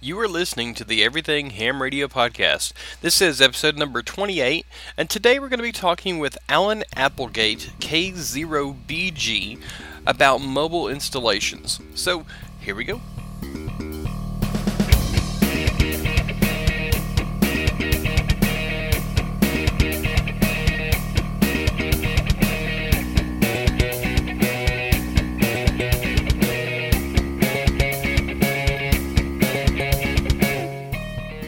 You are listening to the Everything Ham Radio podcast. This is episode number 28, and today we're going to be talking with Alan Applegate, K0BG, about mobile installations. So, here we go.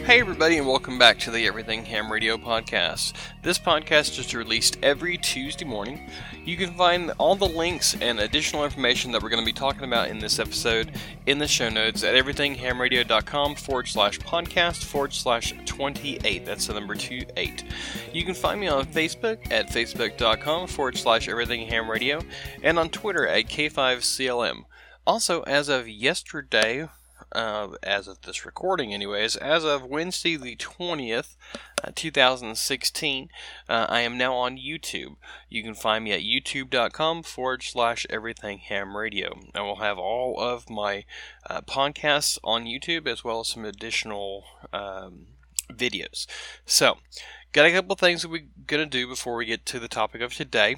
Hey everybody, and welcome back to the Everything Ham Radio podcast. This podcast is released every Tuesday morning. You can find all the links and additional information that we're going to be talking about in this episode in the show notes at everythinghamradio.com/podcast/28. That's the number 28. You can find me on Facebook at facebook.com/everythinghamradio and on Twitter at K5CLM. Also, as of yesterday, as of this recording anyways, as of Wednesday the 20th, 2016, I am now on YouTube. You can find me at youtube.com/everythinghamradio. I will have all of my podcasts on YouTube as well as some additional videos. So, got a couple things that we're going to do before we get to the topic of today.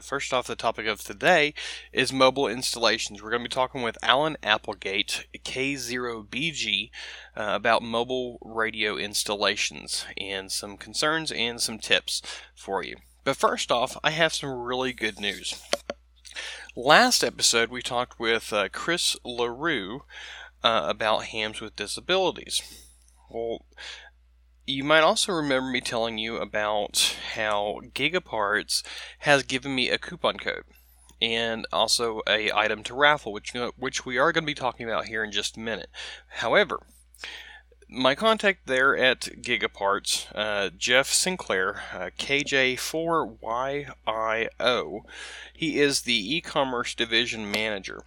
First off, the topic of today is mobile installations. We're going to be talking with Alan Applegate, K0BG, about mobile radio installations and some concerns and some tips for you. But first off, I have some really good news. Last episode, we talked with Chris LaRue about hams with disabilities. Well, you might also remember me telling you about how Gigaparts has given me a coupon code and also a item to raffle, which we are going to be talking about here in just a minute. However, my contact there at Gigaparts, Jeff Sinclair, KJ4YIO, he is the e-commerce division manager.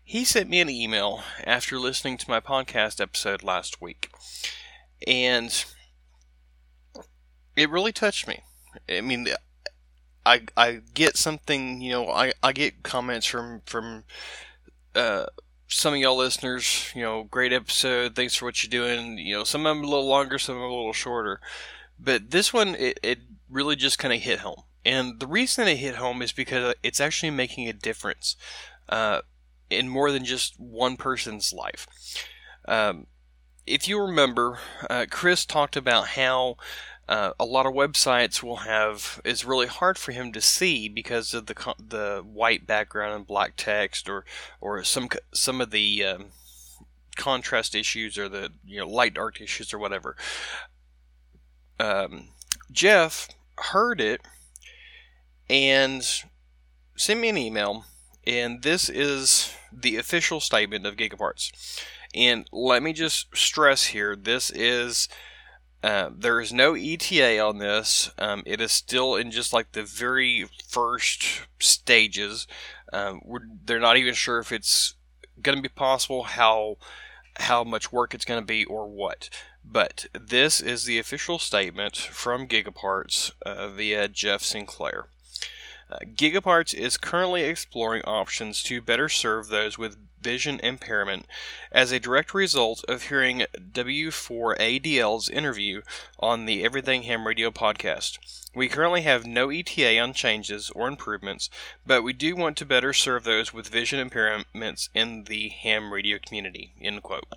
He sent me an email after listening to my podcast episode last week, and it really touched me. I mean, I get something, I get comments from some of y'all listeners, great episode, thanks for what you're doing. Some of them a little longer, some of them a little shorter. But this one, it really just kind of hit home. And the reason it hit home is because it's actually making a difference in more than just one person's life. If you remember, Chris talked about how a lot of websites it's really hard for him to see because of the white background and black text, or some of the contrast issues, or the light dark issues, or whatever. Jeff heard it and sent me an email, and this is the official statement of Gigaparts. And let me just stress here, this is there is no ETA on this. It is still in just like the very first stages. They're not even sure if it's going to be possible, how much work it's going to be, or what. But this is the official statement from Gigaparts via Jeff Sinclair. Gigaparts is currently exploring options to better serve those with vision impairment as a direct result of hearing W4ADL's interview on the Everything Ham Radio podcast. We currently have no ETA on changes or improvements, but we do want to better serve those with vision impairments in the ham radio community, end quote.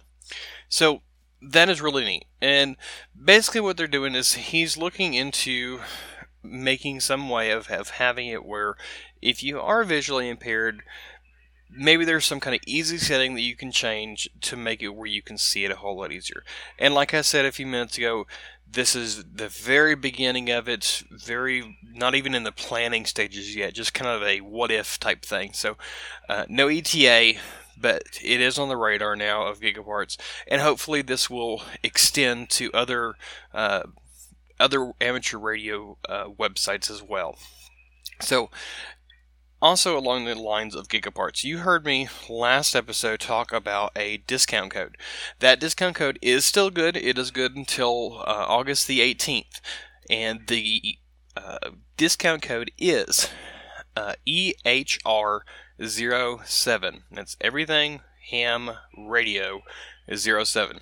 So, that is really neat. And basically what they're doing is he's looking into making some way of having it where if you are visually impaired, maybe there's some kind of easy setting that you can change to make it where you can see it a whole lot easier. And like I said a few minutes ago, this is the very beginning of it, not even in the planning stages yet, just kind of a what-if type thing. So, no ETA, but it is on the radar now of Gigaparts, and hopefully this will extend to other amateur radio websites as well. So, also along the lines of Gigaparts, you heard me last episode talk about a discount code. That discount code is still good. It is good until August the 18th. And the discount code is ETH028. That's Everything Ham Radio 07.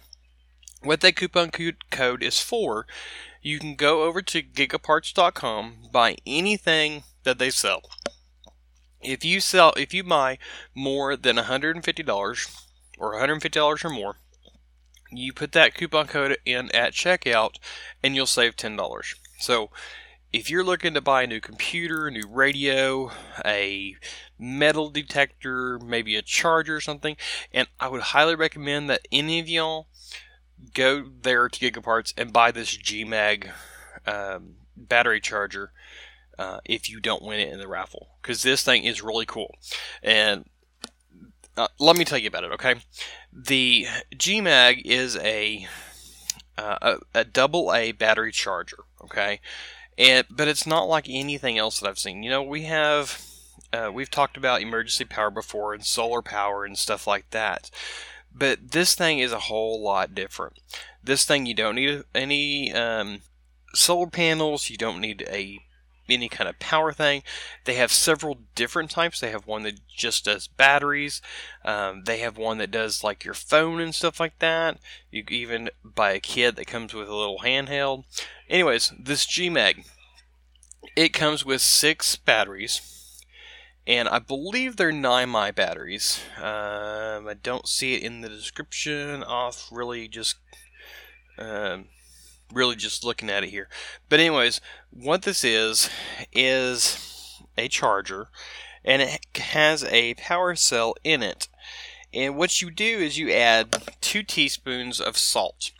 what that coupon code is for, you can go over to gigaparts.com, buy anything that they sell. If you buy more than $150 or $150 or more, you put that coupon code in at checkout and you'll save $10. So if you're looking to buy a new computer, a new radio, a metal detector, maybe a charger or something, and I would highly recommend that any of y'all go there to Gigaparts and buy this GMAG battery charger if you don't win it in the raffle, because this thing is really cool. And let me tell you about it, okay? The GMAG is a AA battery charger, okay? But it's not like anything else that I've seen. You know, we've talked about emergency power before and solar power and stuff like that. But this thing is a whole lot different. This thing, you don't need any solar panels. You don't need any kind of power thing. They have several different types. They have one that just does batteries. They have one that does like your phone and stuff like that. You can even buy a kit that comes with a little handheld. Anyways, this GMAG, it comes with 6 batteries. And I believe they're 9mAh batteries. I don't see it in the description off really just looking at it here. But anyways, what this is a charger, and it has a power cell in it. And what you do is you add 2 teaspoons of salt,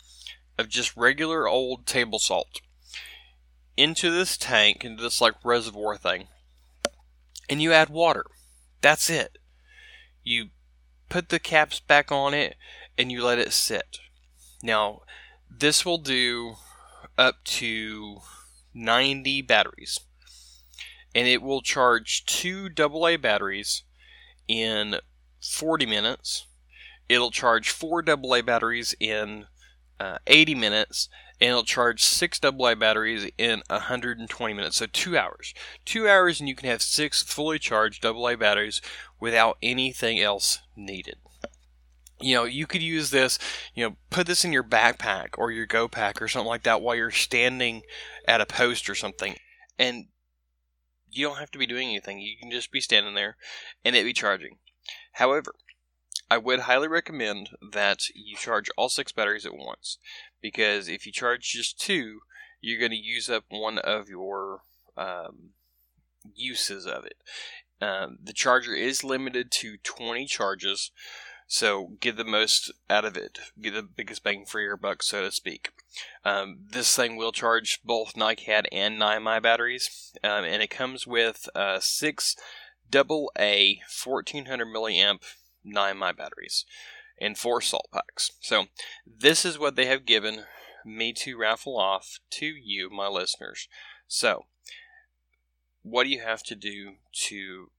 of just regular old table salt, into this tank, into this like reservoir thing. And you add water. That's it. You put the caps back on it and you let it sit. Now, this will do up to 90 batteries. And it will charge 2 AA batteries in 40 minutes. It'll charge 4 AA batteries in 80 minutes. And it'll charge 6 AA batteries in 120 minutes. So 2 hours. 2 hours and you can have 6 fully charged AA batteries without anything else needed. You know, you could use this, put this in your backpack or your go pack or something like that while you're standing at a post or something. And you don't have to be doing anything. You can just be standing there and it be charging. However, I would highly recommend that you charge all 6 batteries at once, because if you charge just 2, you're going to use up one of your uses of it. The charger is limited to 20 charges, so get the most out of it. Get the biggest bang for your buck, so to speak. This thing will charge both NiCad and 9mAh batteries, and it comes with 6 AA 1400 milliamp 9mAh batteries and 4 salt packs. So this is what they have given me to raffle off to you, my listeners. So what do you have to do to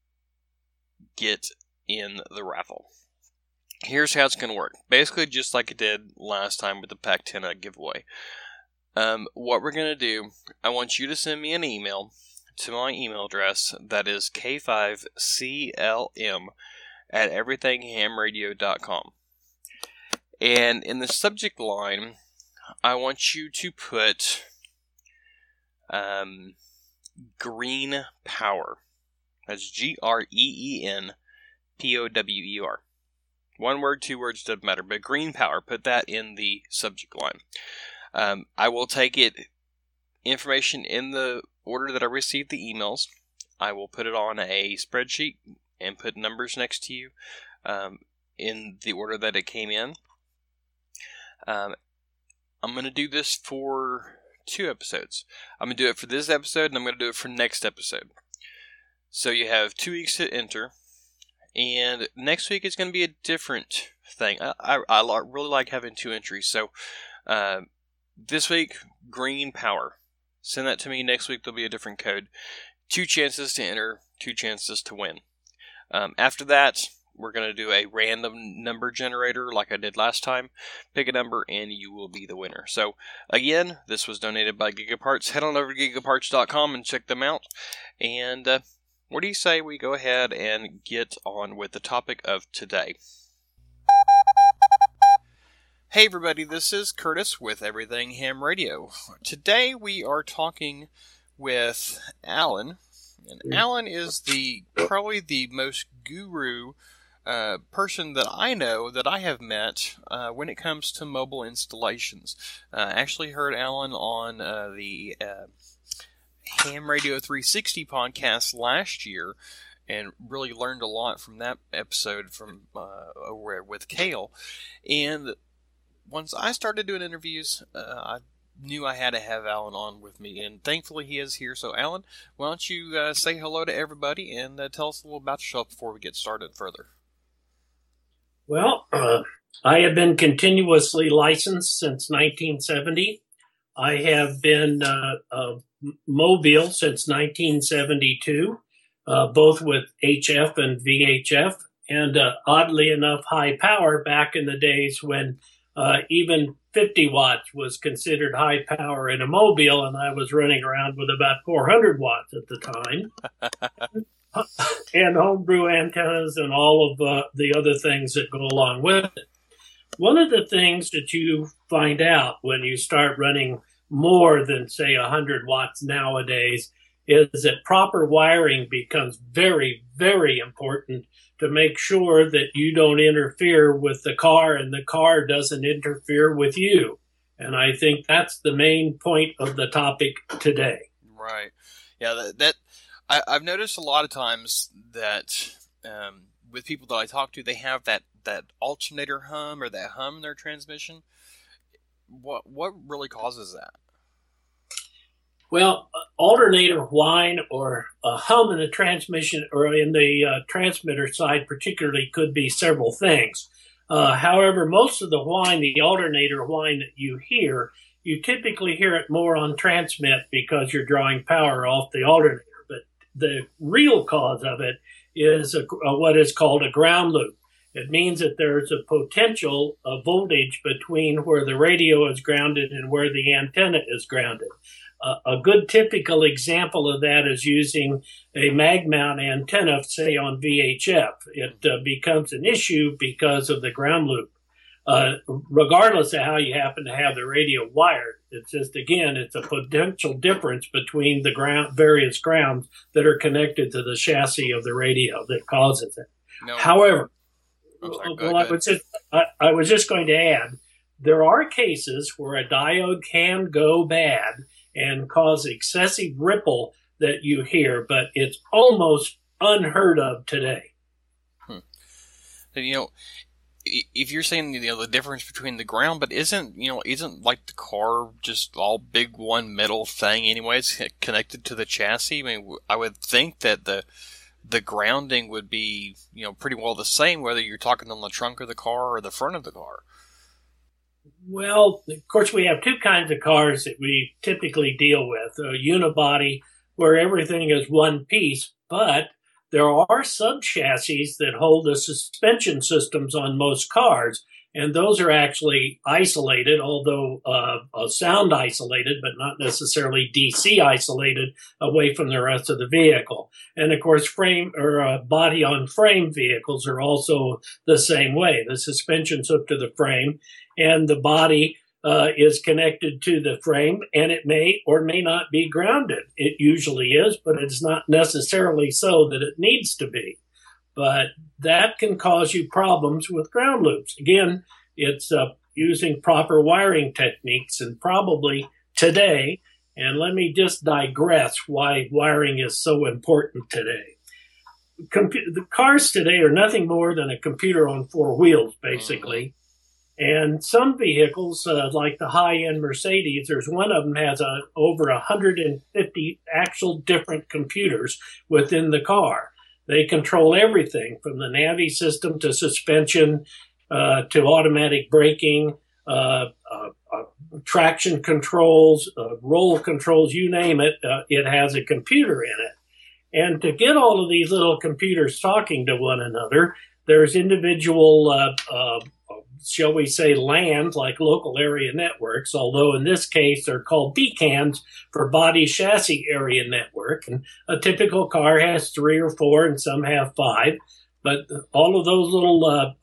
get in the raffle? Here's how it's going to work. Basically just like it did last time with the Pack 10 giveaway. What we're going to do, I want you to send me an email to my email address, that is k5clm@everythinghamradio.com. And in the subject line, I want you to put green power. That's GREENPOWER. 1 word, 2 words, doesn't matter. But green power, put that in the subject line. I will take information in the order that I received the emails. I will put it on a spreadsheet and put numbers next to you in the order that it came in. I'm going to do this for 2 episodes. I'm going to do it for this episode, and I'm going to do it for next episode. So you have 2 weeks to enter, and next week is going to be a different thing. I really like having 2 entries. So this week, green power. Send that to me. Next week, there'll be a different code. 2 chances to enter, 2 chances to win. After that, we're going to do a random number generator like I did last time. Pick a number and you will be the winner. So, again, this was donated by Gigaparts. Head on over to gigaparts.com and check them out. And what do you say we go ahead and get on with the topic of today? Hey everybody, this is Curtis with Everything Ham Radio. Today we are talking with Alan, and Alan is probably the most guru person that I know that I have met when it comes to mobile installations. I actually heard Alan on the Ham Radio 360 podcast last year, and really learned a lot from that episode from over with Kale. And once I started doing interviews, I knew I had to have Alan on with me, and thankfully he is here. So, Alan, why don't you say hello to everybody and tell us a little about yourself before we get started further? Well, I have been continuously licensed since 1970. I have been mobile since 1972, both with HF and VHF, and oddly enough, high power back in the days when even 50 watts was considered high power in a mobile, and I was running around with about 400 watts at the time. And homebrew antennas and all of the other things that go along with it. One of the things that you find out when you start running more than, say, 100 watts nowadays is that proper wiring becomes very, very important to make sure that you don't interfere with the car and the car doesn't interfere with you. And I think that's the main point of the topic today. Right. Yeah, I've noticed a lot of times that with people that I talk to, they have that alternator hum or that hum in their transmission. What really causes that? Well, alternator whine or a hum in the transmission or in the transmitter side particularly could be several things. However, most of the whine, the alternator whine that you hear, you typically hear it more on transmit because you're drawing power off the alternator. But the real cause of it is what is called a ground loop. It means that there's a potential voltage between where the radio is grounded and where the antenna is grounded. A good typical example of that is using a mag mount antenna, say on VHF. It becomes an issue because of the ground loop. Regardless of how you happen to have the radio wired, it's just, again, it's a potential difference between the various grounds that are connected to the chassis of the radio that causes it. No. However, Sorry, I was just going to add, there are cases where a diode can go bad and cause excessive ripple that you hear, but it's almost unheard of today. And, if you're saying the difference between the ground, but isn't like the car just all big one metal thing anyways connected to the chassis? I mean, I would think that the grounding would be pretty well the same whether you're talking on the trunk of the car or the front of the car. Well, of course, we have two kinds of cars that we typically deal with. A unibody, where everything is one piece, but there are sub-chassis that hold the suspension systems on most cars, and those are actually isolated, although sound isolated, but not necessarily DC isolated away from the rest of the vehicle. And of course, body on frame vehicles are also the same way. The suspension's hooked to the frame, and the body is connected to the frame, and it may or may not be grounded. It usually is, but it's not necessarily so that it needs to be. But that can cause you problems with ground loops. Again, it's using proper wiring techniques, and probably today, and let me just digress why wiring is so important today. The cars today are nothing more than a computer on four wheels, basically. And some vehicles, like the high-end Mercedes, there's one of them has over 150 actual different computers within the car. They control everything from the Navi system to suspension to automatic braking, traction controls, roll controls, you name it. It has a computer in it. And to get all of these little computers talking to one another, there's individual shall we say, LANs, like local area networks, although in this case they're called BCANs for body chassis area network. And a typical car has 3 or 4, and some have 5. but all of those little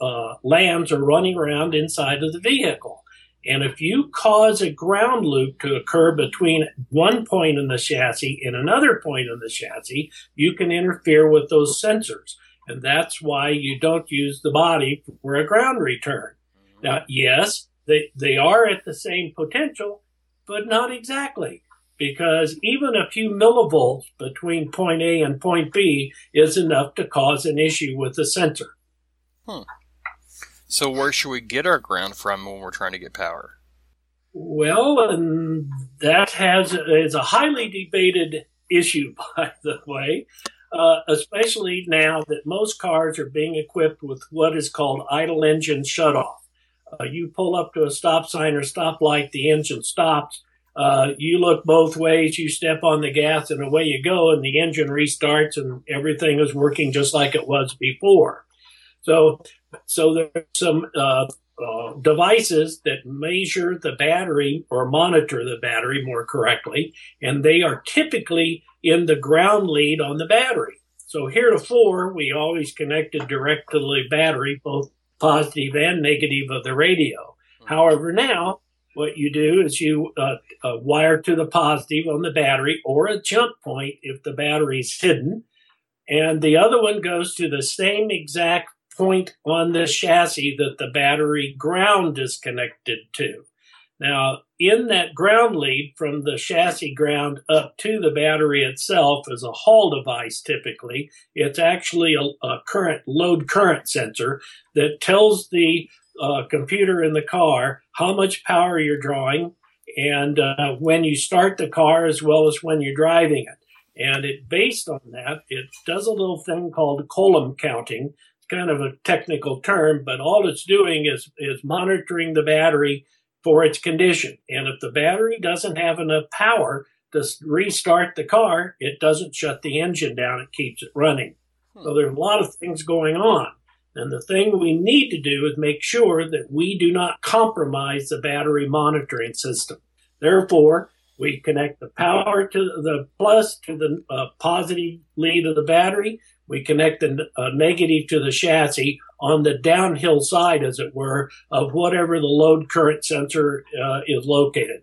lambs are running around inside of the vehicle. And if you cause a ground loop to occur between one point in the chassis and another point in the chassis, you can interfere with those sensors. And that's why you don't use the body for a ground return. Now, yes, they are at the same potential, but not exactly. Because even a few millivolts between point A and point B is enough to cause an issue with the sensor. So where should we get our ground from when we're trying to get power? Well, and that is a highly debated issue, by the way, especially now that most cars are being equipped with what is called idle engine shutoff. You pull up to a stop sign or stoplight, the engine stops. You look both ways, you step on the gas, and away you go, and the engine restarts, and everything is working just like it was before. So there's some devices that measure the battery or monitor the battery more correctly, and they are typically in the ground lead on the battery. So heretofore, we always connected direct to the battery, both positive and negative of the radio. However, now what you do is you wire to the positive on the battery or a jump point if the battery's hidden, and the other one goes to the same exact point on the chassis that the battery ground is connected to. Now, in that ground lead from the chassis ground up to the battery itself is a Hall device typically. It's actually a load current sensor that tells the computer in the car how much power you're drawing and when you start the car as well as when you're driving it. And based on that, it does a little thing called column counting. Kind of a technical term, but all it's doing is monitoring the battery for its condition. And if the battery doesn't have enough power to restart the car, it doesn't shut the engine down. It keeps it running. So there's a lot of things going on. And the thing we need to do is make sure that we do not compromise the battery monitoring system. Therefore, we connect the power to the plus to the positive lead of the battery. We connect the negative to the chassis on the downhill side, as it were, of whatever the load current sensor is located.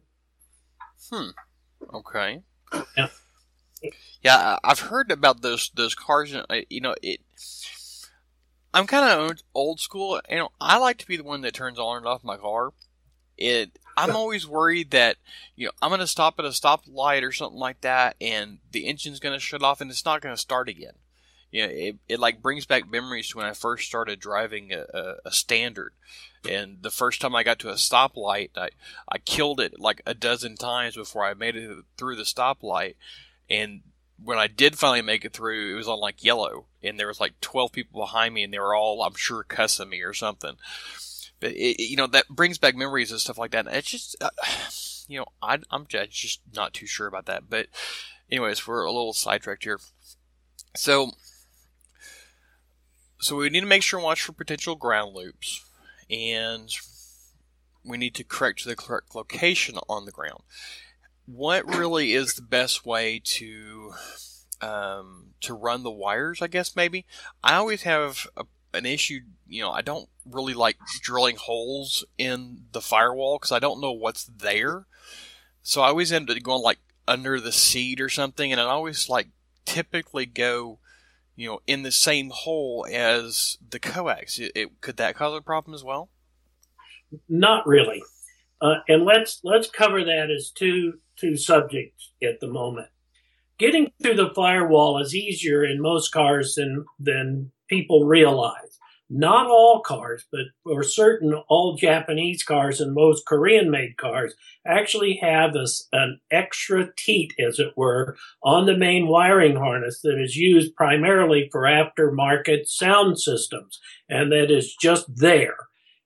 Okay. Yeah. Yeah, I've heard about those cars. I'm kind of old school. I like to be the one that turns on and off my car. I'm always worried that I'm going to stop at a stoplight or something like that, and the engine's going to shut off, and it's not going to start again. It like brings back memories to when I first started driving a Standard, and the first time I got to a stoplight, I killed it like a dozen times before I made it through the stoplight, and when I did finally make it through, it was on like yellow, and there was like 12 people behind me, and they were all, I'm sure, cussing me or something. But that brings back memories and stuff like that. And it's just, I'm just not too sure about that. But anyways, we're a little sidetracked here. So we need to make sure and watch for potential ground loops, and we need to correct the correct location on the ground. What really is the best way to run the wires? I guess maybe I always have an issue. I don't really like drilling holes in the firewall because I don't know what's there. So I always end up going like under the seat or something, and I always like typically go in the same hole as the coax. Could that cause a problem as well? Not really. And let's cover that as two subjects at the moment. Getting through the firewall is easier in most cars than people realize. Not all cars, but for certain all Japanese cars and most Korean-made cars actually have an extra teat, as it were, on the main wiring harness that is used primarily for aftermarket sound systems, and that is just there.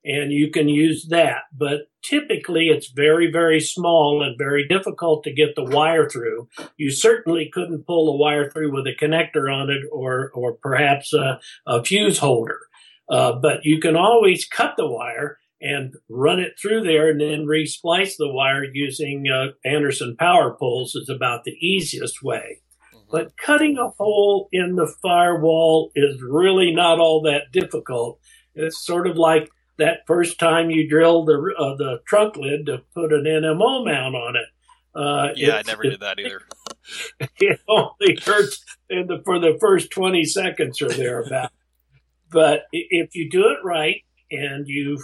And you can use that. But typically it's very, very small and very difficult to get the wire through. You certainly couldn't pull the wire through with a connector on it or perhaps a fuse holder. But you can always cut the wire and run it through there and then resplice the wire using Anderson power poles is about the easiest way. But cutting a hole in the firewall is really not all that difficult. It's sort of like that first time you drill the trunk lid to put an NMO mount on it. Yeah, I never did that either. It only hurts for the first 20 seconds or thereabout. But if you do it right and you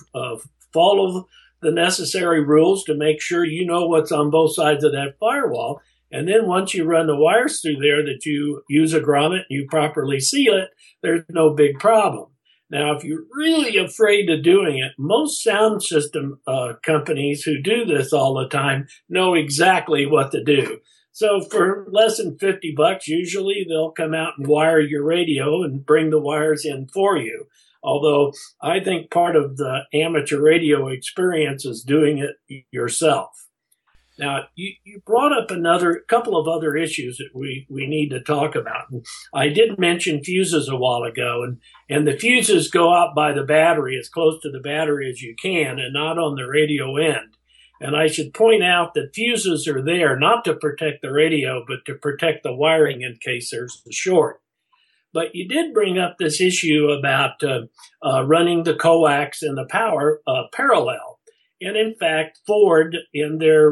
follow the necessary rules to make sure you know what's on both sides of that firewall, and then once you run the wires through there that you use a grommet and you properly seal it, there's no big problem. Now, if you're really afraid of doing it, most sound system companies who do this all the time know exactly what to do. So for less than $50, usually they'll come out and wire your radio and bring the wires in for you. Although I think part of the amateur radio experience is doing it yourself. Now, you brought up couple of other issues that we need to talk about. And I did mention fuses a while ago, and the fuses go out by the battery, as close to the battery as you can, and not on the radio end. And I should point out that fuses are there not to protect the radio, but to protect the wiring in case there's a short. But you did bring up this issue about running the coax and the power parallel. And in fact, Ford, in their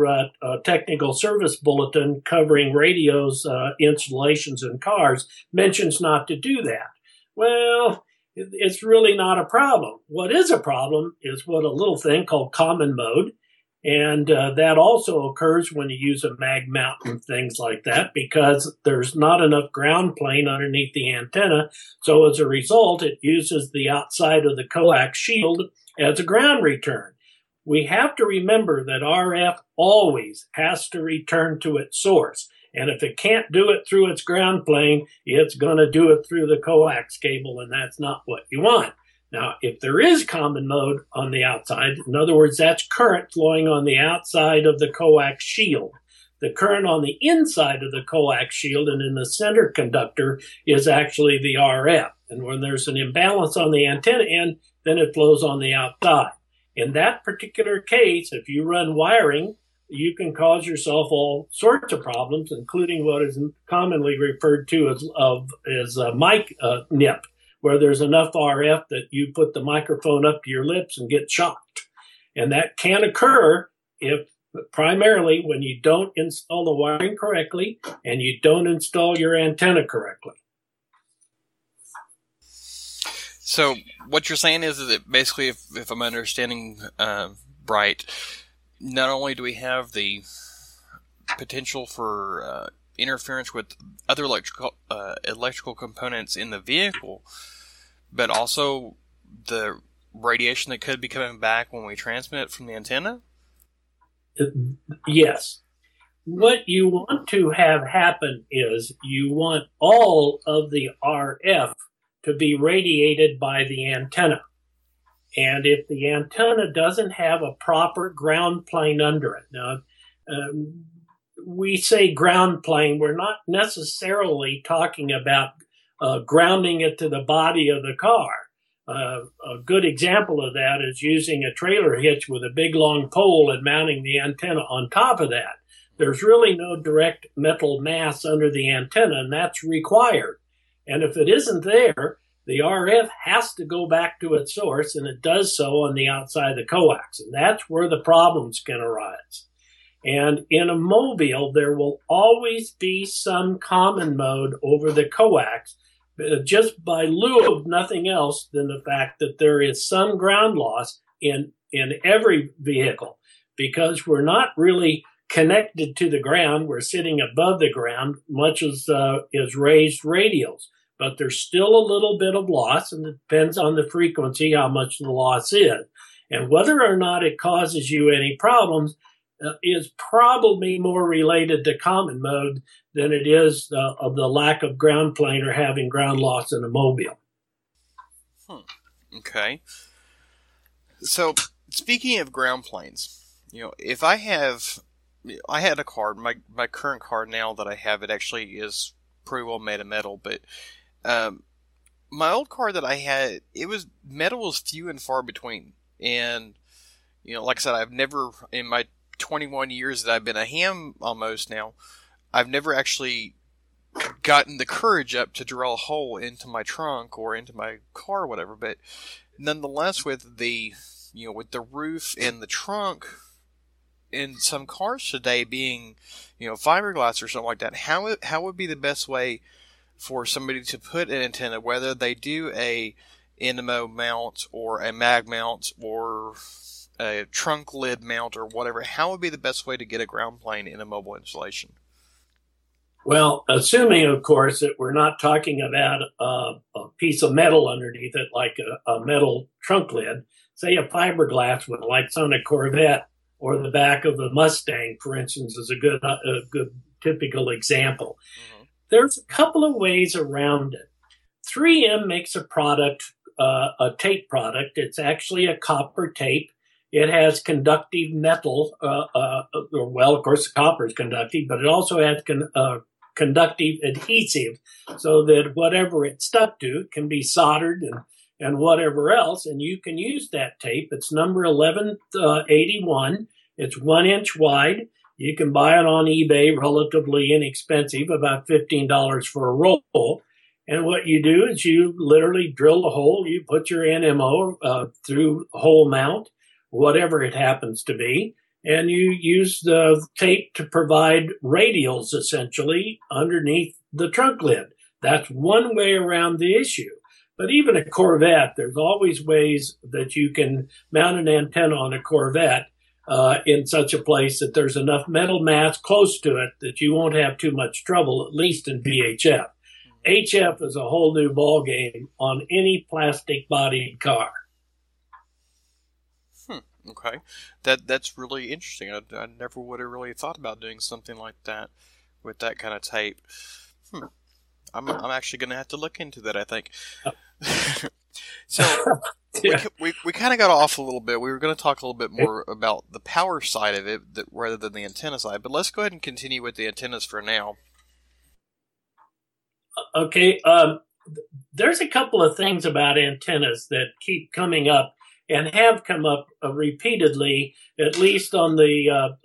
technical service bulletin covering radios, installations in cars, mentions not to do that. Well, it's really not a problem. What is a problem is what a little thing called common mode. And that also occurs when you use a mag mount and things like that, because there's not enough ground plane underneath the antenna. So as a result, it uses the outside of the coax shield as a ground return. We have to remember that RF always has to return to its source. And if it can't do it through its ground plane, it's going to do it through the coax cable, and that's not what you want. Now, if there is common mode on the outside, in other words, that's current flowing on the outside of the coax shield. The current on the inside of the coax shield and in the center conductor is actually the RF. And when there's an imbalance on the antenna end, then it flows on the outside. In that particular case, if you run wiring, you can cause yourself all sorts of problems, including what is commonly referred to as mic nip, where there's enough RF that you put the microphone up to your lips and get shocked. And that can occur primarily when you don't install the wiring correctly and you don't install your antenna correctly. So what you're saying is that basically, if I'm understanding right, not only do we have the potential for interference with other electrical components in the vehicle, but also the radiation that could be coming back when we transmit from the antenna? Yes. What you want to have happen is you want all of the RF to be radiated by the antenna. And if the antenna doesn't have a proper ground plane under it, now, we say ground plane, we're not necessarily talking about grounding it to the body of the car. A good example of that is using a trailer hitch with a big long pole and mounting the antenna on top of that. There's really no direct metal mass under the antenna, and that's required. And if it isn't there, the RF has to go back to its source, and it does so on the outside of the coax. And that's where the problems can arise. And in a mobile, there will always be some common mode over the coax, just by lieu of nothing else than the fact that there is some ground loss in every vehicle, because we're not really connected to the ground. We're sitting above the ground, much as is raised radials. But there's still a little bit of loss, and it depends on the frequency how much the loss is. And whether or not it causes you any problems is probably more related to common mode than it is of the lack of ground plane or having ground loss in a mobile. Okay. So, speaking of ground planes, if I had a card, my current card now that I have, it actually is pretty well made of metal, but my old card that I had, metal was few and far between. And, like I said, I've never, in my 21 years that I've been a ham almost now, I've never actually gotten the courage up to drill a hole into my trunk or into my car or whatever. But nonetheless, with the with the roof and the trunk in some cars today being fiberglass or something like that, how would be the best way for somebody to put an antenna, whether they do a Inimo mount or a mag mount or a trunk lid mount or whatever? How would be the best way to get a ground plane in a mobile installation? Well, assuming, of course, that we're not talking about a piece of metal underneath it, like a metal trunk lid, say a fiberglass one, like on a Corvette or the back of a Mustang, for instance, is a good typical example. Mm-hmm. There's a couple of ways around it. 3M makes a product, a tape product. It's actually a copper tape. It has conductive metal, well, of course, the copper is conductive, but it also has conductive adhesive, so that whatever it's stuck to can be soldered and whatever else, and you can use that tape. It's number 1181. It's 1 inch wide. You can buy it on eBay, relatively inexpensive, about $15 for a roll. And what you do is you literally drill the hole. You put your NMO through hole mount, whatever it happens to be, and you use the tape to provide radials, essentially, underneath the trunk lid. That's one way around the issue. But even a Corvette, there's always ways that you can mount an antenna on a Corvette in such a place that there's enough metal mass close to it that you won't have too much trouble, at least in VHF. HF is a whole new ballgame on any plastic-bodied car. Okay, that's really interesting. I never would have really thought about doing something like that with that kind of tape. I'm actually going to have to look into that, I think. So Yeah. we kind of got off a little bit. We were going to talk a little bit more about the power side of it rather than the antenna side. But let's go ahead and continue with the antennas for now. Okay. There's a couple of things about antennas that keep coming up and have come up repeatedly, at least on the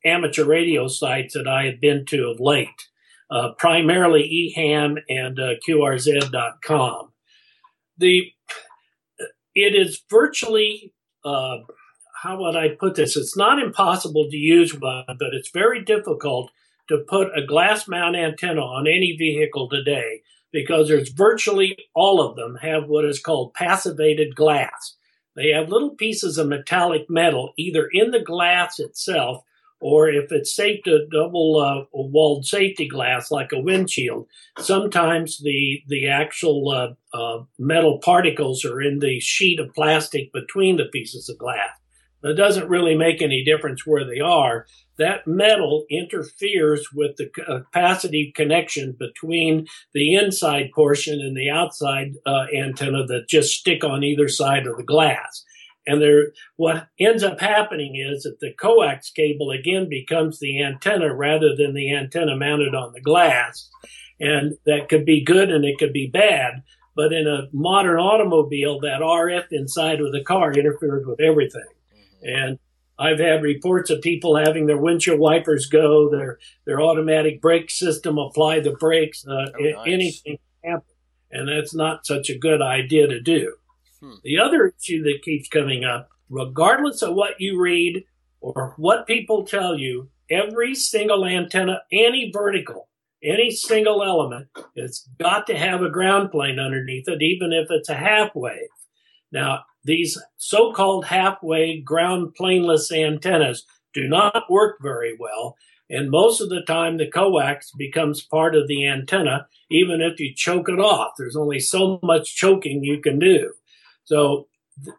amateur radio sites that I have been to of late, primarily eHam and QRZ.com. It is virtually, how would I put this? It's not impossible to use one, but it's very difficult to put a glass mount antenna on any vehicle today, because there's virtually all of them have what is called passivated glass. They have little pieces of metallic metal either in the glass itself, or if it's safe to double-walled safety glass like a windshield, sometimes the actual metal particles are in the sheet of plastic between the pieces of glass. It doesn't really make any difference where they are. That metal interferes with the capacitive connection between the inside portion and the outside antenna that just stick on either side of the glass. And what ends up happening is that the coax cable again becomes the antenna rather than the antenna mounted on the glass. And that could be good and it could be bad. But in a modern automobile, that RF inside of the car interferes with everything. And I've had reports of people having their windshield wipers go, their automatic brake system apply the brakes, nice. Anything can happen. And that's not such a good idea to do. The other issue that keeps coming up, regardless of what you read or what people tell you, every single antenna, any vertical, any single element, it's got to have a ground plane underneath it, even if it's a half wave. Now, these so-called half-wave ground planeless antennas do not work very well, and most of the time the coax becomes part of the antenna, even if you choke it off. There's only so much choking you can do. So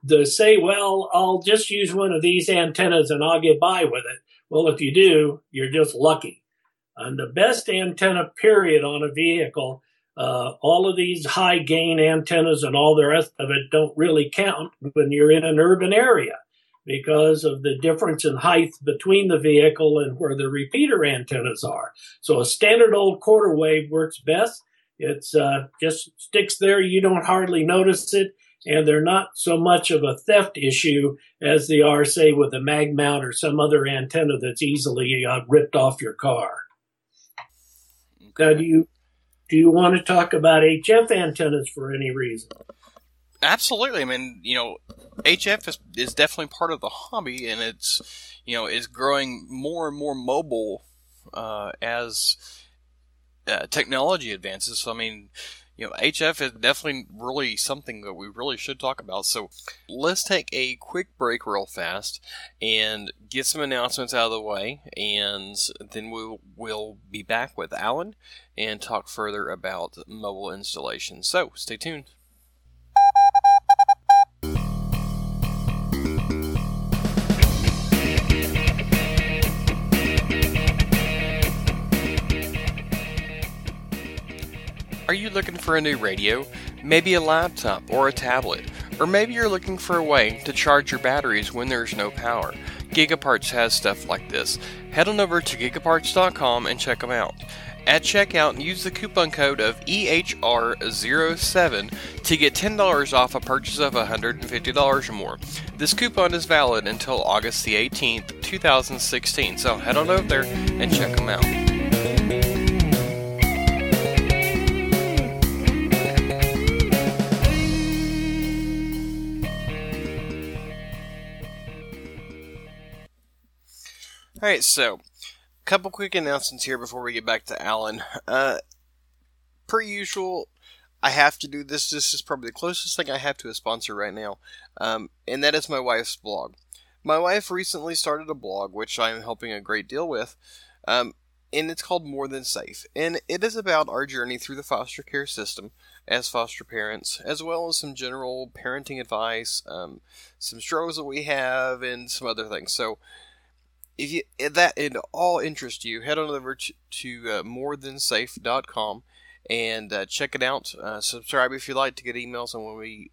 to say, well, I'll just use one of these antennas and I'll get by with it. Well, if you do, you're just lucky. And the best antenna, period, on a vehicle, all of these high gain antennas and all the rest of it don't really count when you're in an urban area because of the difference in height between the vehicle and where the repeater antennas are. So a standard old quarter wave works best. It's just sticks there. You don't hardly notice it. And they're not so much of a theft issue as they are, say, with a mag mount or some other antenna that's easily ripped off your car. Now, do you want to talk about HF antennas for any reason? Absolutely. I mean, HF is definitely part of the hobby, and it's, is growing more and more mobile as technology advances. So, I mean, HF is definitely really something that we really should talk about. So let's take a quick break real fast and get some announcements out of the way, and then we'll be back with Alan and talk further about mobile installation. So stay tuned. Are you looking for a new radio? Maybe a laptop or a tablet? Or maybe you're looking for a way to charge your batteries when there's no power? Gigaparts has stuff like this. Head on over to gigaparts.com and check them out. At checkout, use the coupon code of ETH028 to get $10 off a purchase of $150 or more. This coupon is valid until August the 18th, 2016, so head on over there and check them out. Alright, so, a couple quick announcements here before we get back to Alan. Per usual, I have to do this. This is probably the closest thing I have to a sponsor right now, and that is my wife's blog. My wife recently started a blog, which I am helping a great deal with, and it's called More Than Safe. And it is about our journey through the foster care system as foster parents, as well as some general parenting advice, some struggles that we have, and some other things. So, if that all interests you, head on over to morethansafe.com and check it out. Subscribe if you like to get emails on when we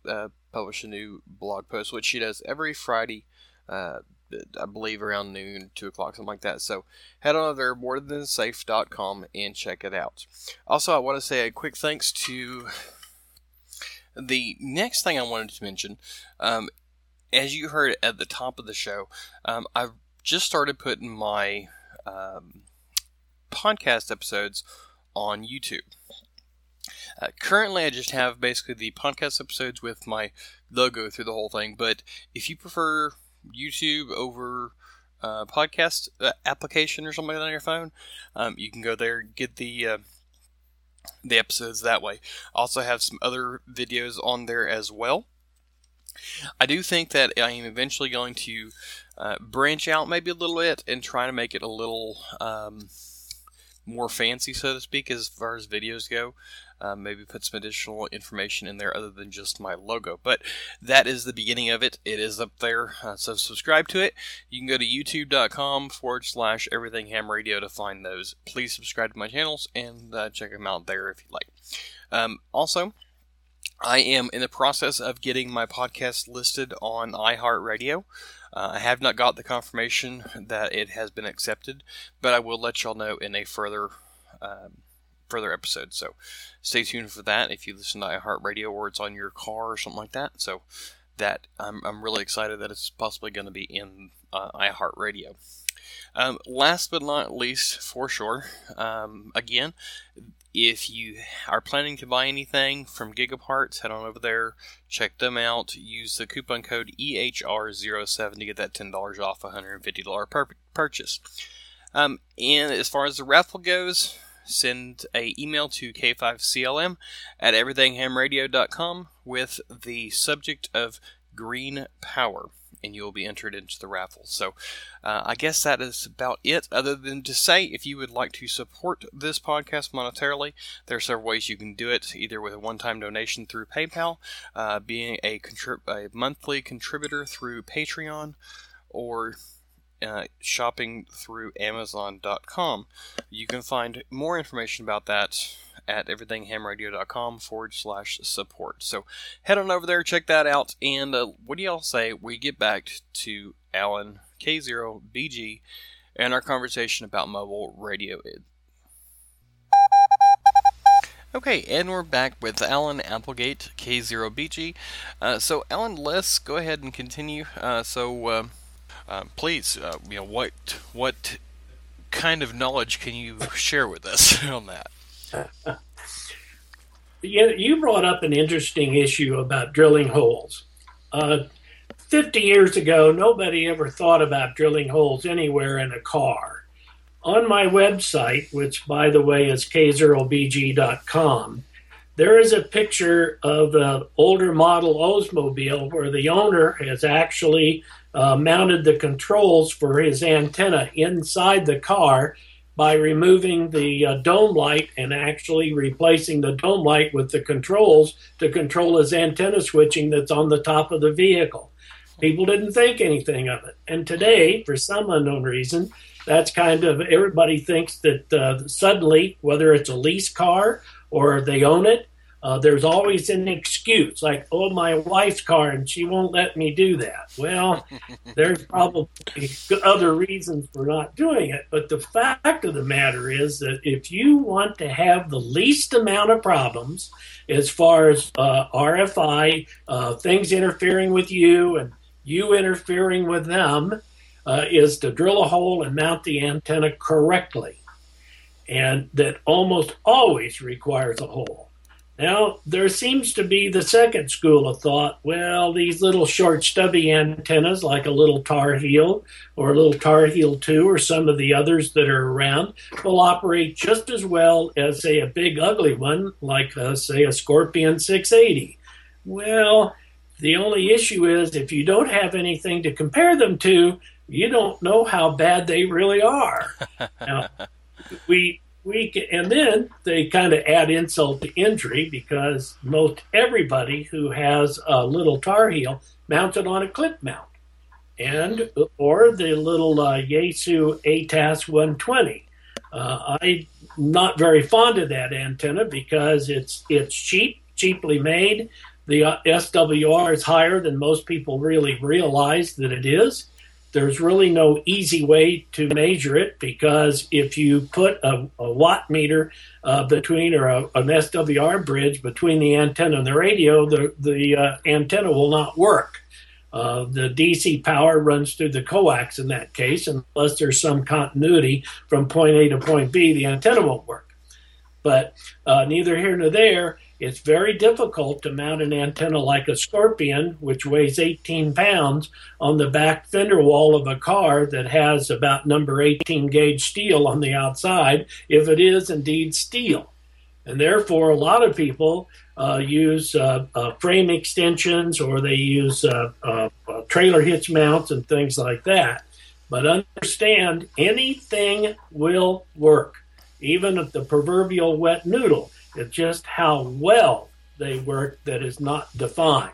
publish a new blog post, which she does every Friday, I believe around noon, 2 o'clock, something like that. So head on over there, morethansafe.com, and check it out. Also, I want to say a quick thanks to the next thing I wanted to mention. As you heard at the top of the show, I've just started putting my podcast episodes on YouTube. Currently, I just have basically the podcast episodes with my logo through the whole thing, but if you prefer YouTube over podcast application or something on your phone, you can go there and get the episodes that way. I also have some other videos on there as well. I do think that I am eventually going to branch out maybe a little bit and try to make it a little more fancy, so to speak, as far as videos go. Maybe put some additional information in there other than just my logo. But that is the beginning of it. It is up there, so subscribe to it. You can go to youtube.com/everythinghamradio to find those. Please subscribe to my channels and check them out there if you like. Also, I am in the process of getting my podcast listed on iHeartRadio. I have not got the confirmation that it has been accepted, but I will let y'all know in a further episode. So stay tuned for that if you listen to iHeartRadio or it's on your car or something like that. So that I'm really excited that it's possibly going to be in iHeartRadio. Last but not least, for sure, again, if you are planning to buy anything from Gigaparts, head on over there, check them out, use the coupon code EHR07 to get that $10 off a $150 purchase. And as far as the raffle goes, send an email to k5clm@everythinghamradio.com with the subject of green power, and you'll be entered into the raffle. So I guess that is about it, other than to say, if you would like to support this podcast monetarily, there are several ways you can do it, either with a one-time donation through PayPal, being a monthly contributor through Patreon, or shopping through Amazon.com. You can find more information about that at everythinghamradio.com/support. So head on over there, check that out, and what do y'all say we get back to Alan K0BG and our conversation about mobile radio. Okay, and we're back with Alan Applegate, K0BG. So Alan, let's go ahead and continue. Please, what kind of knowledge can you share with us on that? You brought up an interesting issue about drilling holes. 50 years ago, nobody ever thought about drilling holes anywhere in a car. On my website, which by the way is k0bg.com, there is a picture of an older model Oldsmobile where the owner has actually mounted the controls for his antenna inside the car by removing the dome light and actually replacing the dome light with the controls to control his antenna switching that's on the top of the vehicle. People didn't think anything of it. And today, for some unknown reason, that's kind of everybody thinks that suddenly, whether it's a lease car or they own it, there's always an excuse like, oh, my wife's car and she won't let me do that. Well, there's probably other reasons for not doing it. But the fact of the matter is that if you want to have the least amount of problems as far as RFI, things interfering with you and you interfering with them, is to drill a hole and mount the antenna correctly. And that almost always requires a hole. Now, there seems to be the second school of thought. Well, these little short, stubby antennas, like a little Tar Heel or a little Tar Heel 2 or some of the others that are around, will operate just as well as, say, a big, ugly one, like, say, a Scorpion 680. Well, the only issue is if you don't have anything to compare them to, you don't know how bad they really are. Now, and then they kind of add insult to injury because most everybody who has a little Tar Heel mounts it on a clip mount, or the little Yaesu ETH028. I'm not very fond of that antenna because it's cheaply made. The SWR is higher than most people really realize that it is. There's really no easy way to measure it because if you put a watt meter between or an SWR bridge between the antenna and the radio, the antenna will not work. The DC power runs through the coax in that case. Unless there's some continuity from point A to point B, the antenna won't work. But neither here nor there. It's very difficult to mount an antenna like a Scorpion, which weighs 18 pounds, on the back fender wall of a car that has about number 18 gauge steel on the outside, if it is indeed steel. And therefore, a lot of people use frame extensions or they use trailer hitch mounts and things like that. But understand, anything will work, even if the proverbial wet noodle. It's just how well they work that is not defined.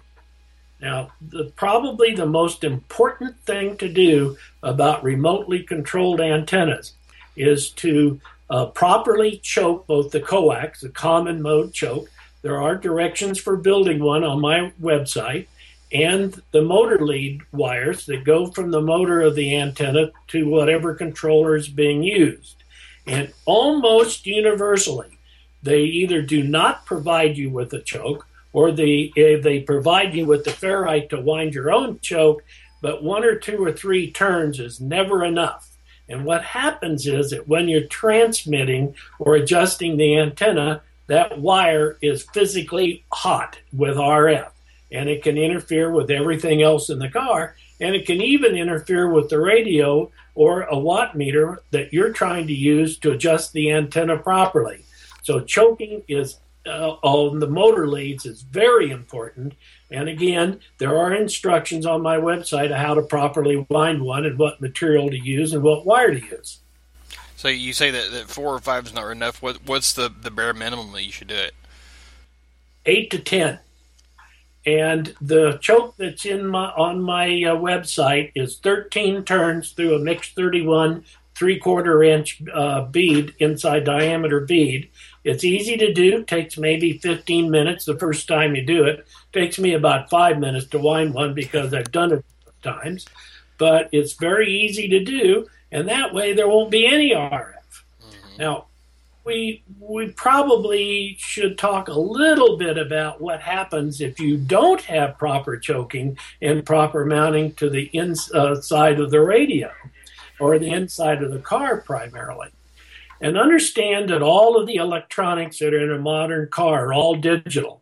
Now, probably the most important thing to do about remotely controlled antennas is to properly choke both the coax, the common mode choke. There are directions for building one on my website, and the motor lead wires that go from the motor of the antenna to whatever controller is being used. And almost universally, they either do not provide you with a choke or they provide you with the ferrite to wind your own choke, but 1 or 2 or 3 turns is never enough. And what happens is that when you're transmitting or adjusting the antenna, that wire is physically hot with RF, and it can interfere with everything else in the car, and it can even interfere with the radio or a watt meter that you're trying to use to adjust the antenna properly. So choking is on the motor leads is very important. And again, there are instructions on my website of how to properly wind one and what material to use and what wire to use. So you say that 4 or 5 is not enough. What's the bare minimum that you should do it? 8 to 10. And the choke that's on my website is 13 turns through a mixed 31 3/4 inch bead, inside diameter bead. It's easy to do, takes maybe 15 minutes the first time you do it. Takes me about 5 minutes to wind one because I've done it times. But it's very easy to do, and that way there won't be any RF. Mm-hmm. Now, we probably should talk a little bit about what happens if you don't have proper choking and proper mounting to the inside of the radio or the inside of the car primarily. And understand that all of the electronics that are in a modern car are all digital.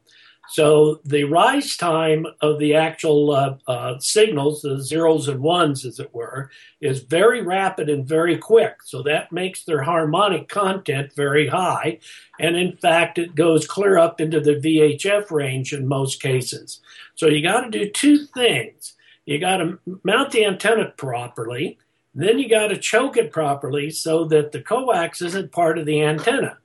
So the rise time of the actual signals, the zeros and ones, as it were, is very rapid and very quick. So that makes their harmonic content very high. And in fact, it goes clear up into the VHF range in most cases. So you got to do two things. You got to mount the antenna properly. Then you got to choke it properly so that the coax isn't part of the antenna.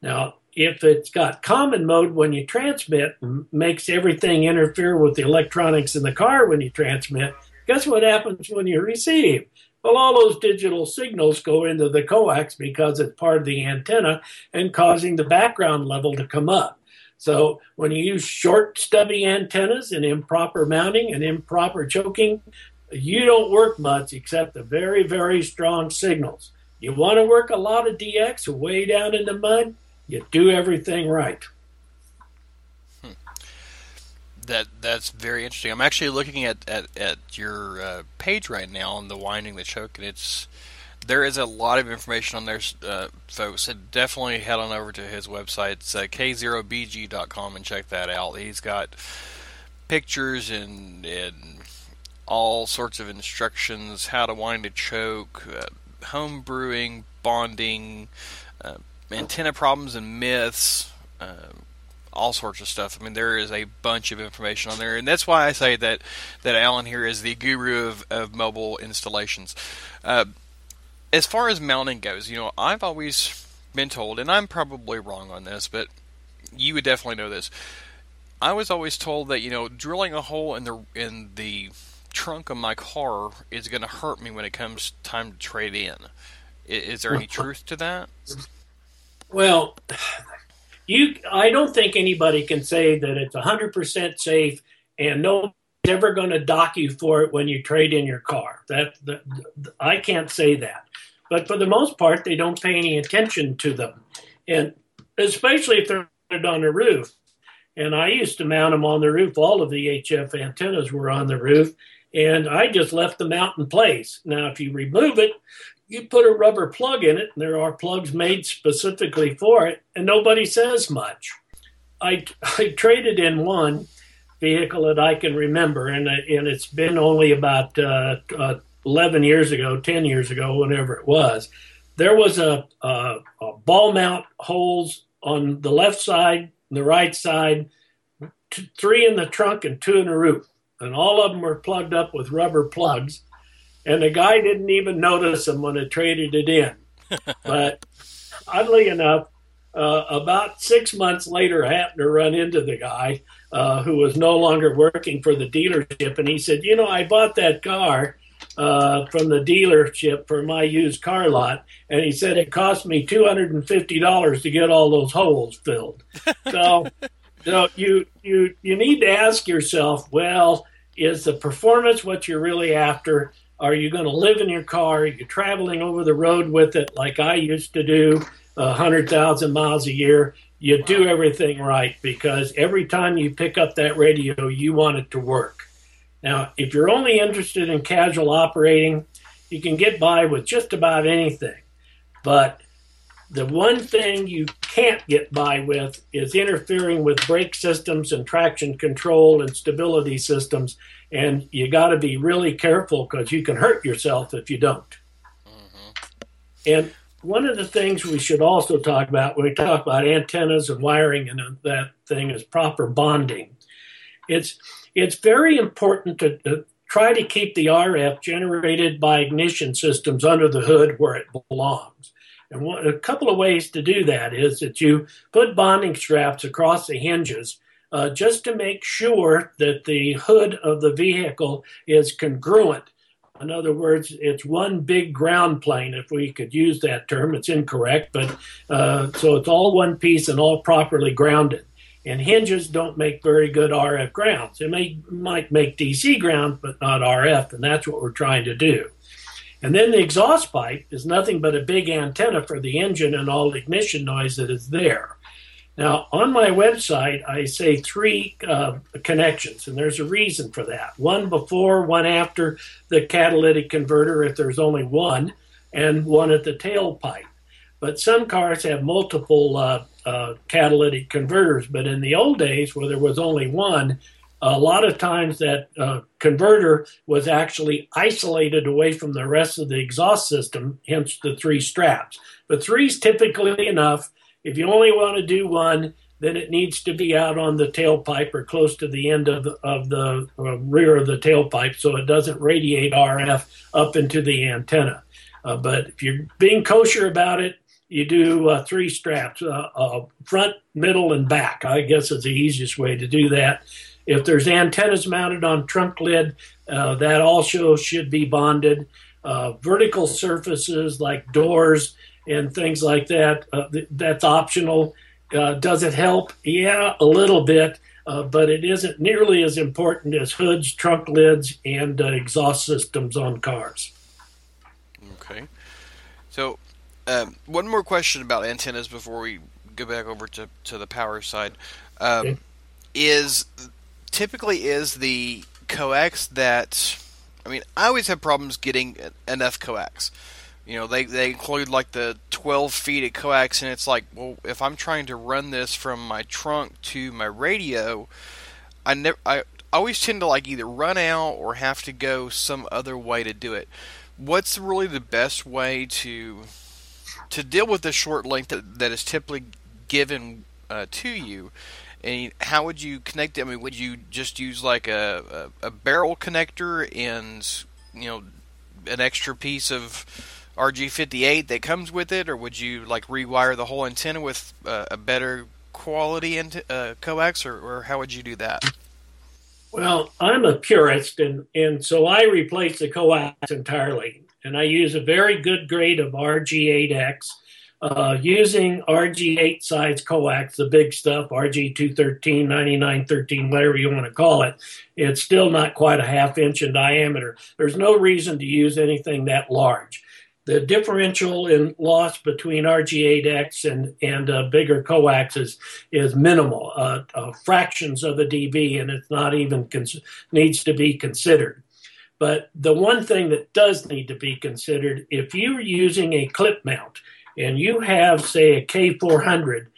Now, if it's got common mode when you transmit, makes everything interfere with the electronics in the car when you transmit, guess what happens when you receive? Well, all those digital signals go into the coax because it's part of the antenna and causing the background level to come up. So when you use short, stubby antennas and improper mounting and improper choking, you don't work much except the very, very strong signals. You want to work a lot of DX way down in the mud, you do everything right. That's very interesting. I'm actually looking at your page right now on the winding the choke, and there is a lot of information on there, folks. So definitely head on over to his website. It's k0bg.com and check that out. He's got pictures and all sorts of instructions, how to wind a choke, home brewing, bonding, antenna problems and myths, all sorts of stuff. I mean, there is a bunch of information on there, and that's why I say that Alan here is the guru of mobile installations. As far as mounting goes, I've always been told, and I'm probably wrong on this, but you would definitely know this. I was always told that drilling a hole in the trunk of my car is going to hurt me when it comes time to trade in. Is there any truth to that? Well, I don't think anybody can say that it's 100% safe and nobody's ever going to dock you for it when you trade in your car. I can't say that. But for the most part, they don't pay any attention to them. And especially if they're on the roof. And I used to mount them on the roof. All of the HF antennas were on the roof. And I just left the mount in place. Now, if you remove it, you put a rubber plug in it, and there are plugs made specifically for it, and nobody says much. I traded in one vehicle that I can remember, and it's been only about 11 years ago, 10 years ago, whenever it was. There was a ball mount holes on the left side, the right side, 3 in the trunk and 2 in the roof. And all of them were plugged up with rubber plugs. And the guy didn't even notice them when I traded it in. But oddly enough, about 6 months later, I happened to run into the guy who was no longer working for the dealership. And he said, I bought that car from the dealership for my used car lot. And he said it cost me $250 to get all those holes filled. So you need to ask yourself, well, is the performance what you're really after? Are you going to live in your car? Are you traveling over the road with it like I used to do, 100,000 miles a year? You do everything right, because every time you pick up that radio, you want it to work. Now, if you're only interested in casual operating, you can get by with just about anything. But the one thing you can't get by with is interfering with brake systems and traction control and stability systems. And you got to be really careful, because you can hurt yourself if you don't. Mm-hmm. And one of the things we should also talk about when we talk about antennas and wiring and that thing is proper bonding. It's very important to try to keep the RF generated by ignition systems under the hood where it belongs. And a couple of ways to do that is that you put bonding straps across the hinges just to make sure that the hood of the vehicle is congruent. In other words, it's one big ground plane, if we could use that term. It's incorrect, but so it's all one piece and all properly grounded. And hinges don't make very good RF grounds. They might make DC grounds, but not RF, and that's what we're trying to do. And then the exhaust pipe is nothing but a big antenna for the engine and all the ignition noise that is there. Now, on my website, I say 3 connections, and there's a reason for that. One before, one after the catalytic converter, if there's only one, and one at the tailpipe. but some cars have multiple catalytic converters. But in the old days, where there was only one, a lot of times that converter was actually isolated away from the rest of the exhaust system, hence the three straps. But three is typically enough. If you only want to do one, then it needs to be out on the tailpipe or close to the end of the rear of the tailpipe so it doesn't radiate RF up into the antenna. But if you're being kosher about it, you do three straps, front, middle, and back. I guess is the easiest way to do that. If there's antennas mounted on trunk lid, that also should be bonded. Vertical surfaces like doors and things like that, that's optional. Does it help? Yeah, a little bit, but it isn't nearly as important as hoods, trunk lids, and exhaust systems on cars. Okay. So, one more question about antennas before we go back over to the power side. Okay. Is the coax that, I mean, I always have problems getting enough coax. You know, they include like the 12 feet of coax, and it's like, well, if I'm trying to run this from my trunk to my radio, I always tend to like either run out or have to go some other way to do it. What's really the best way to deal with the short length that is typically given to you? And how would you connect it? I mean, would you just use like a barrel connector and, you know, an extra piece of RG58 that comes with it, or would you like rewire the whole antenna with a better quality coax, or how would you do that? Well, I'm a purist, and so I replace the coax entirely. And I use a very good grade of RG8X. Using RG8 size coax, the big stuff, RG213, 9913, whatever you want to call it, it's still not quite a half inch in diameter. There's no reason to use anything that large. The differential in loss between RG8X and bigger coaxes is minimal, fractions of a dB, and it's not even needs to be considered. But the one thing that does need to be considered, if you're using a clip mount and you have, say, a K400,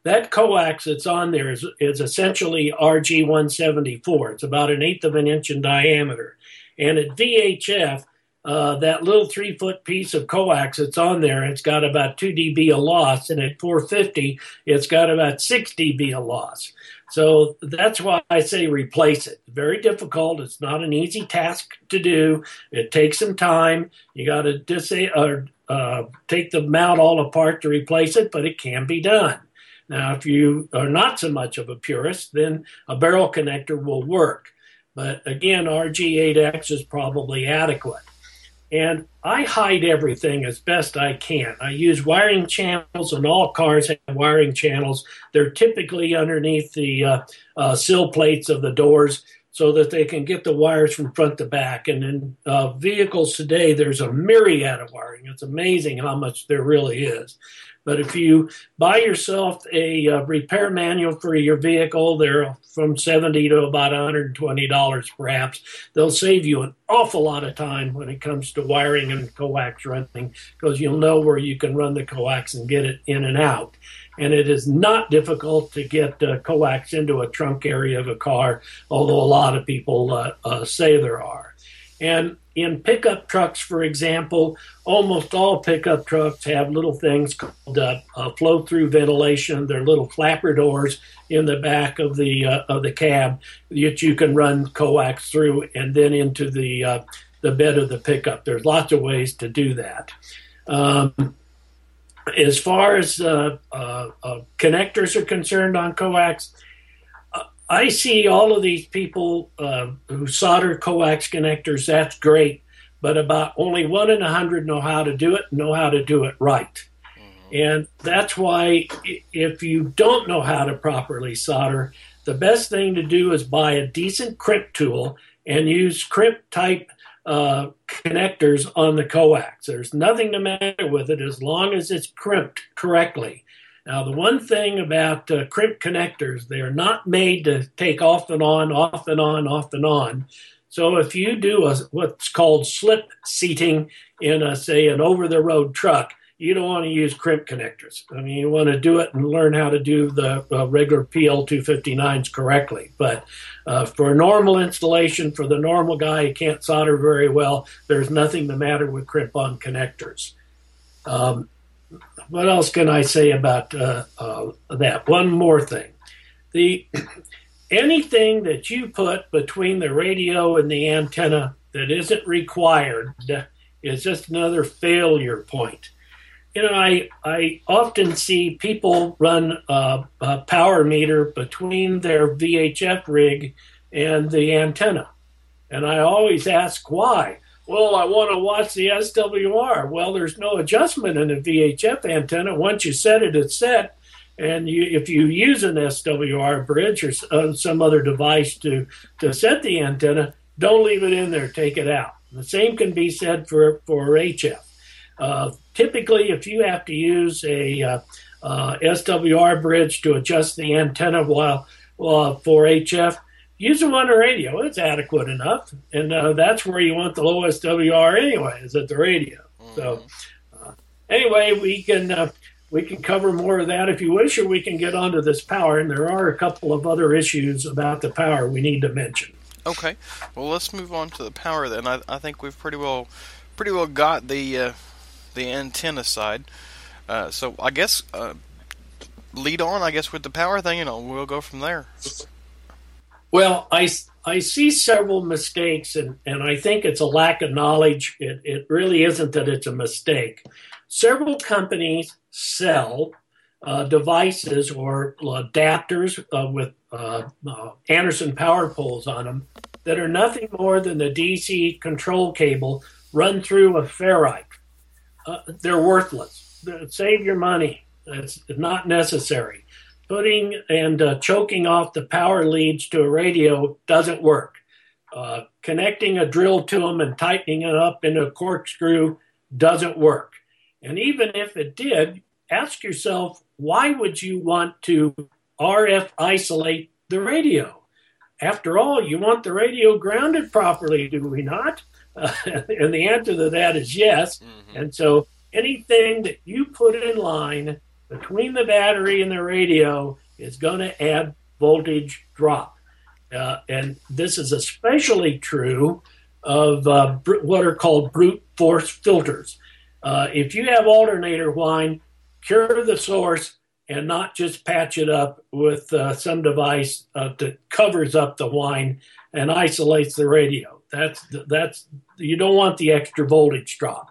that coax that's on there is essentially RG174. It's about an eighth of an inch in diameter. And at VHF, that little 3-foot piece of coax that's on there, it's got about 2 dB of loss, and at 450, it's got about 6 dB of loss. So that's why I say replace it. Very difficult. It's not an easy task to do. It takes some time. You got to take the mount all apart to replace it, but it can be done. Now, if you are not so much of a purist, then a barrel connector will work. But again, RG8X is probably adequate. And I hide everything as best I can. I use wiring channels, and all cars have wiring channels. They're typically underneath the sill plates of the doors so that they can get the wires from front to back. And in vehicles today, there's a myriad of wiring. It's amazing how much there really is. But if you buy yourself a repair manual for your vehicle, they're from $70 to about $120 perhaps. They'll save you an awful lot of time when it comes to wiring and coax running, because you'll know where you can run the coax and get it in and out. And it is not difficult to get coax into a trunk area of a car, although a lot of people say there are. And in pickup trucks, for example, almost all pickup trucks have little things called flow-through ventilation. They're little flapper doors in the back of the cab that you can run coax through and then into the bed of the pickup. There's lots of ways to do that. As far as connectors are concerned on coax, I see all of these people who solder coax connectors. That's great, but about only 1 in 100 know how to do it right. And that's why if you don't know how to properly solder, the best thing to do is buy a decent crimp tool and use crimp type connectors on the coax. There's nothing the matter with it as long as it's crimped correctly. Now, the one thing about crimp connectors, they are not made to take off and on, off and on, off and on. So if you do what's called slip seating in, say, an over-the-road truck, you don't want to use crimp connectors. I mean, you want to do it and learn how to do the regular PL259s correctly. But for a normal installation, for the normal guy who can't solder very well, there's nothing the matter with crimp-on connectors. What else can I say about that? One more thing. Anything that you put between the radio and the antenna that isn't required is just another failure point. You know, I often see people run a power meter between their VHF rig and the antenna. And I always ask why. Well, I want to watch the SWR. Well, there's no adjustment in a VHF antenna. Once you set it, it's set. And if you use an SWR bridge or some other device to set the antenna, don't leave it in there. Take it out. The same can be said for HF. Typically, if you have to use a SWR bridge to adjust the antenna for HF, use the one on radio. It's adequate enough, and that's where you want the low SWR anyway, is at the radio. So anyway, we can cover more of that if you wish, or we can get onto this power, and there are a couple of other issues about the power we need to mention. Okay, well, let's move on to the power then. I think we've pretty well got the antenna side. So I guess lead on, I guess, with the power thing, and we'll go from there. Well, I see several mistakes, and I think it's a lack of knowledge. It really isn't that it's a mistake. Several companies sell devices or adapters with Anderson power poles on them that are nothing more than a DC control cable run through a ferrite. They're worthless. Save your money. It's not necessary. Putting and choking off the power leads to a radio doesn't work. Connecting a drill to them and tightening it up in a corkscrew doesn't work. And even if it did, ask yourself, why would you want to RF isolate the radio? After all, you want the radio grounded properly, do we not? And the answer to that is yes. Mm-hmm. And so anything that you put in line between the battery and the radio is going to add voltage drop. And this is especially true of what are called brute force filters. If you have alternator whine, cure the source and not just patch it up with some device that covers up the whine and isolates the radio. That's you don't want the extra voltage drop.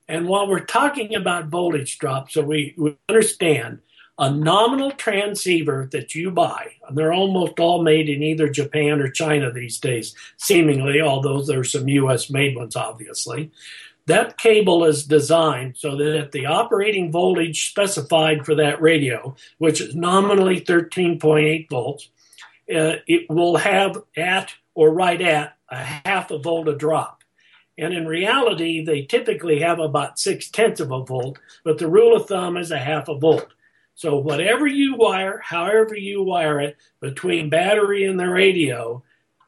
And while we're talking about voltage drop, so we understand a nominal transceiver that you buy, and they're almost all made in either Japan or China these days, seemingly, although there's some US-made ones, obviously. That cable is designed so that at the operating voltage specified for that radio, which is nominally 13.8 volts, it will have at or right at a half a volt of drop. And in reality, they typically have about 0.6 of a volt, but the rule of thumb is a half a volt. So whatever you wire, however you wire it, between battery and the radio,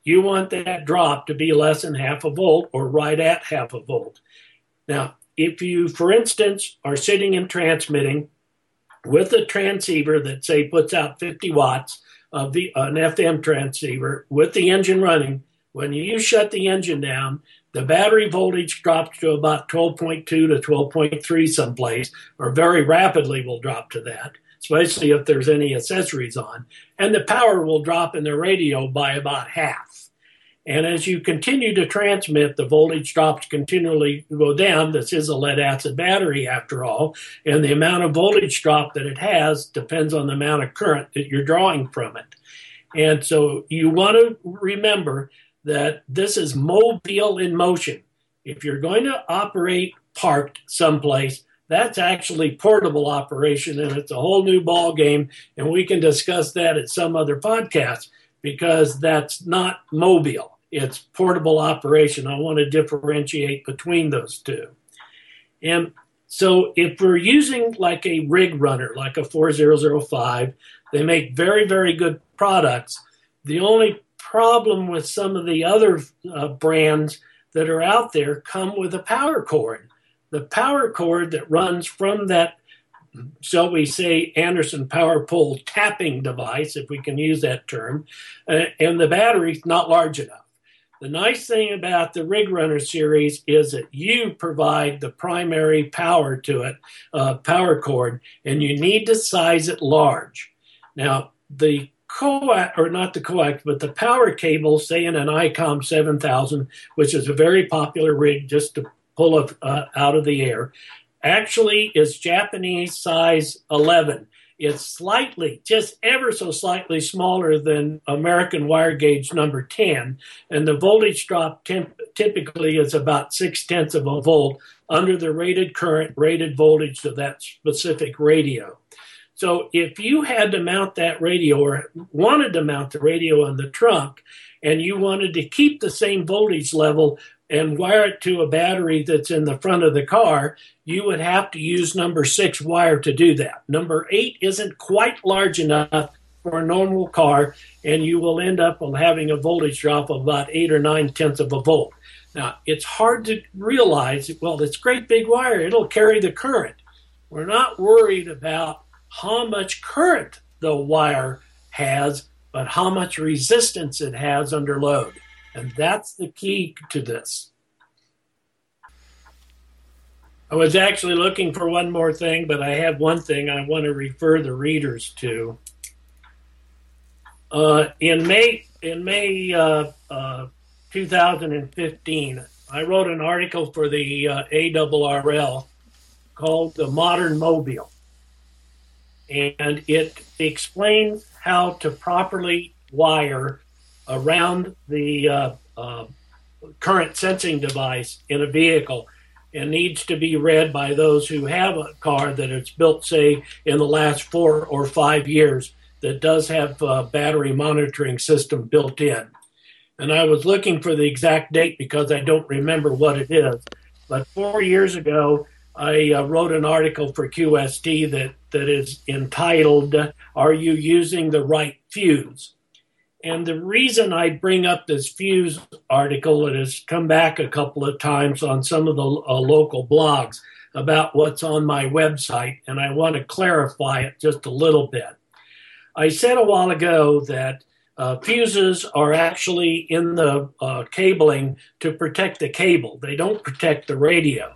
you want that drop to be less than half a volt or right at half a volt. Now, if you, for instance, are sitting and transmitting with a transceiver that, say, puts out 50 watts of an FM transceiver with the engine running, when you shut the engine down, the battery voltage drops to about 12.2 to 12.3 someplace, or very rapidly will drop to that, especially if there's any accessories on. And the power will drop in the radio by about half. And as you continue to transmit, the voltage drops continually go down. This is a lead-acid battery, after all, and the amount of voltage drop that it has depends on the amount of current that you're drawing from it. And so you want to remember that this is mobile in motion. If you're going to operate parked someplace, that's actually portable operation, and it's a whole new ball game, and we can discuss that at some other podcast, because that's not mobile. It's portable operation. I want to differentiate between those two. And so if we're using like a rig runner, like a 4005, they make very, very good products. The only problem with some of the other brands that are out there come with a power cord. The power cord that runs from that, shall we say, Anderson power pole tapping device, if we can use that term, and the battery's not large enough. The nice thing about the Rig Runner series is that you provide the primary power to it, power cord, and you need to size it large. Now, the coax, or not the coax, but the power cable, say in an ICOM 7000, which is a very popular rig just to pull it out of the air, actually is Japanese size 11. It's slightly, just ever so slightly smaller than American wire gauge number 10, and the voltage drop typically is about 0.6 of a volt under the rated current, rated voltage of that specific radio. So if you had to mount that radio or wanted to mount the radio on the trunk and you wanted to keep the same voltage level and wire it to a battery that's in the front of the car, you would have to use number 6 wire to do that. Number 8 isn't quite large enough for a normal car, and you will end up having a voltage drop of about 8 or 9 tenths of a volt. Now, it's hard to realize, well, it's great big wire, it'll carry the current. We're not worried about how much current the wire has, but how much resistance it has under load. And that's the key to this. I was actually looking for one more thing, but I have one thing I want to refer the readers to. In May 2015, I wrote an article for the ARRL called The Modern Mobile. And it explains how to properly wire around the current sensing device in a vehicle, and needs to be read by those who have a car that is built, say, in the last 4 or 5 years that does have a battery monitoring system built in. And I was looking for the exact date because I don't remember what it is. But 4 years ago, I wrote an article for QST that is entitled, Are You Using the Right Fuse? And the reason I bring up this fuse article, it has come back a couple of times on some of the local blogs about what's on my website, and I want to clarify it just a little bit. I said a while ago that fuses are actually in the cabling to protect the cable. They don't protect the radio.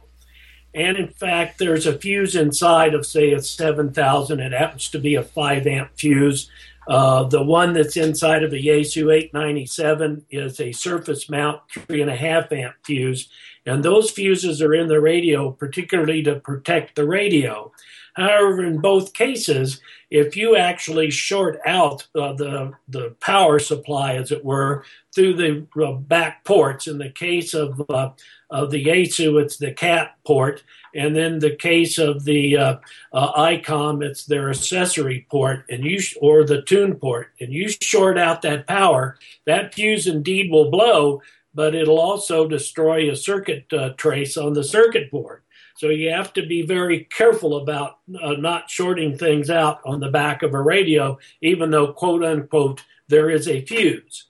And in fact, there's a fuse inside of, say, a 7000. It happens to be a 5-amp fuse. The one that's inside of a Yaesu 897 is a surface mount 3.5-amp fuse. And those fuses are in the radio, particularly to protect the radio. However, in both cases, if you actually short out the power supply, as it were, through the back ports, in the case of the Yaesu, it's the CAT port, and then the case of the ICOM, it's their accessory port, or the tune port, and you short out that power, that fuse indeed will blow, but it'll also destroy a circuit trace on the circuit board. So you have to be very careful about not shorting things out on the back of a radio, even though, quote unquote, there is a fuse.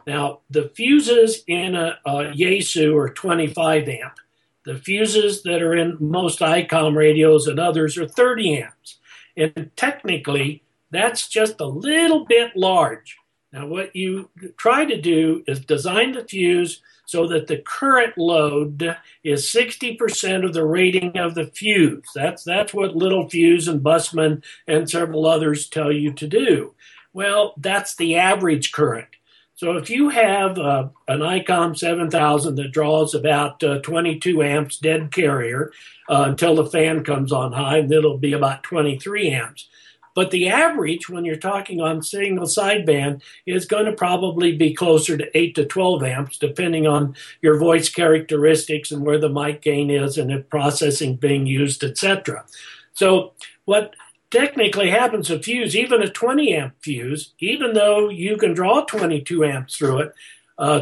Now, the fuses in a Yaesu are 25 amp. The fuses that are in most ICOM radios and others are 30 amps. And technically, that's just a little bit large. Now, what you try to do is design the fuse so that the current load is 60% of the rating of the fuse. That's what Little Fuse and Bussmann and several others tell you to do. Well, that's the average current. So if you have an ICOM 7000 that draws about 22 amps dead carrier until the fan comes on high, and it'll be about 23 amps. But the average, when you're talking on single sideband, is going to probably be closer to 8 to 12 amps, depending on your voice characteristics and where the mic gain is and if processing being used, etc. So what technically happens to fuse, even a 20 amp fuse, even though you can draw 22 amps through it,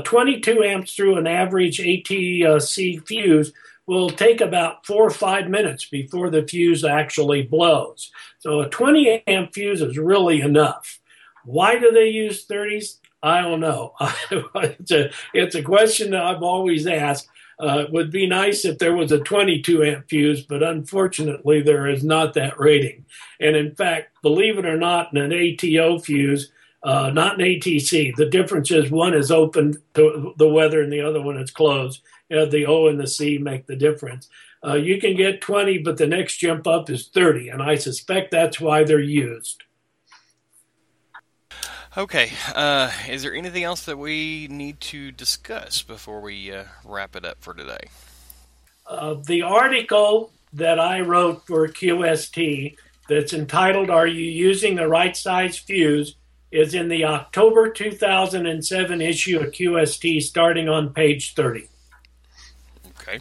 22 amps through an average ATC fuse will take about 4 or 5 minutes before the fuse actually blows. So a 20 amp fuse is really enough. Why do they use 30s? I don't know. It's a question that I've always asked. It would be nice if there was a 22 amp fuse, but unfortunately, there is not that rating. And in fact, believe it or not, in an ATO fuse, not an ATC, the difference is one is open to the weather and the other one is closed. The O and the C make the difference. You can get 20, but the next jump up is 30, and I suspect that's why they're used. Okay, is there anything else that we need to discuss before we wrap it up for today? The article that I wrote for QST that's entitled "Are You Using the Right Size Fuse?" is in the October 2007 issue of QST, starting on page 30. Okay.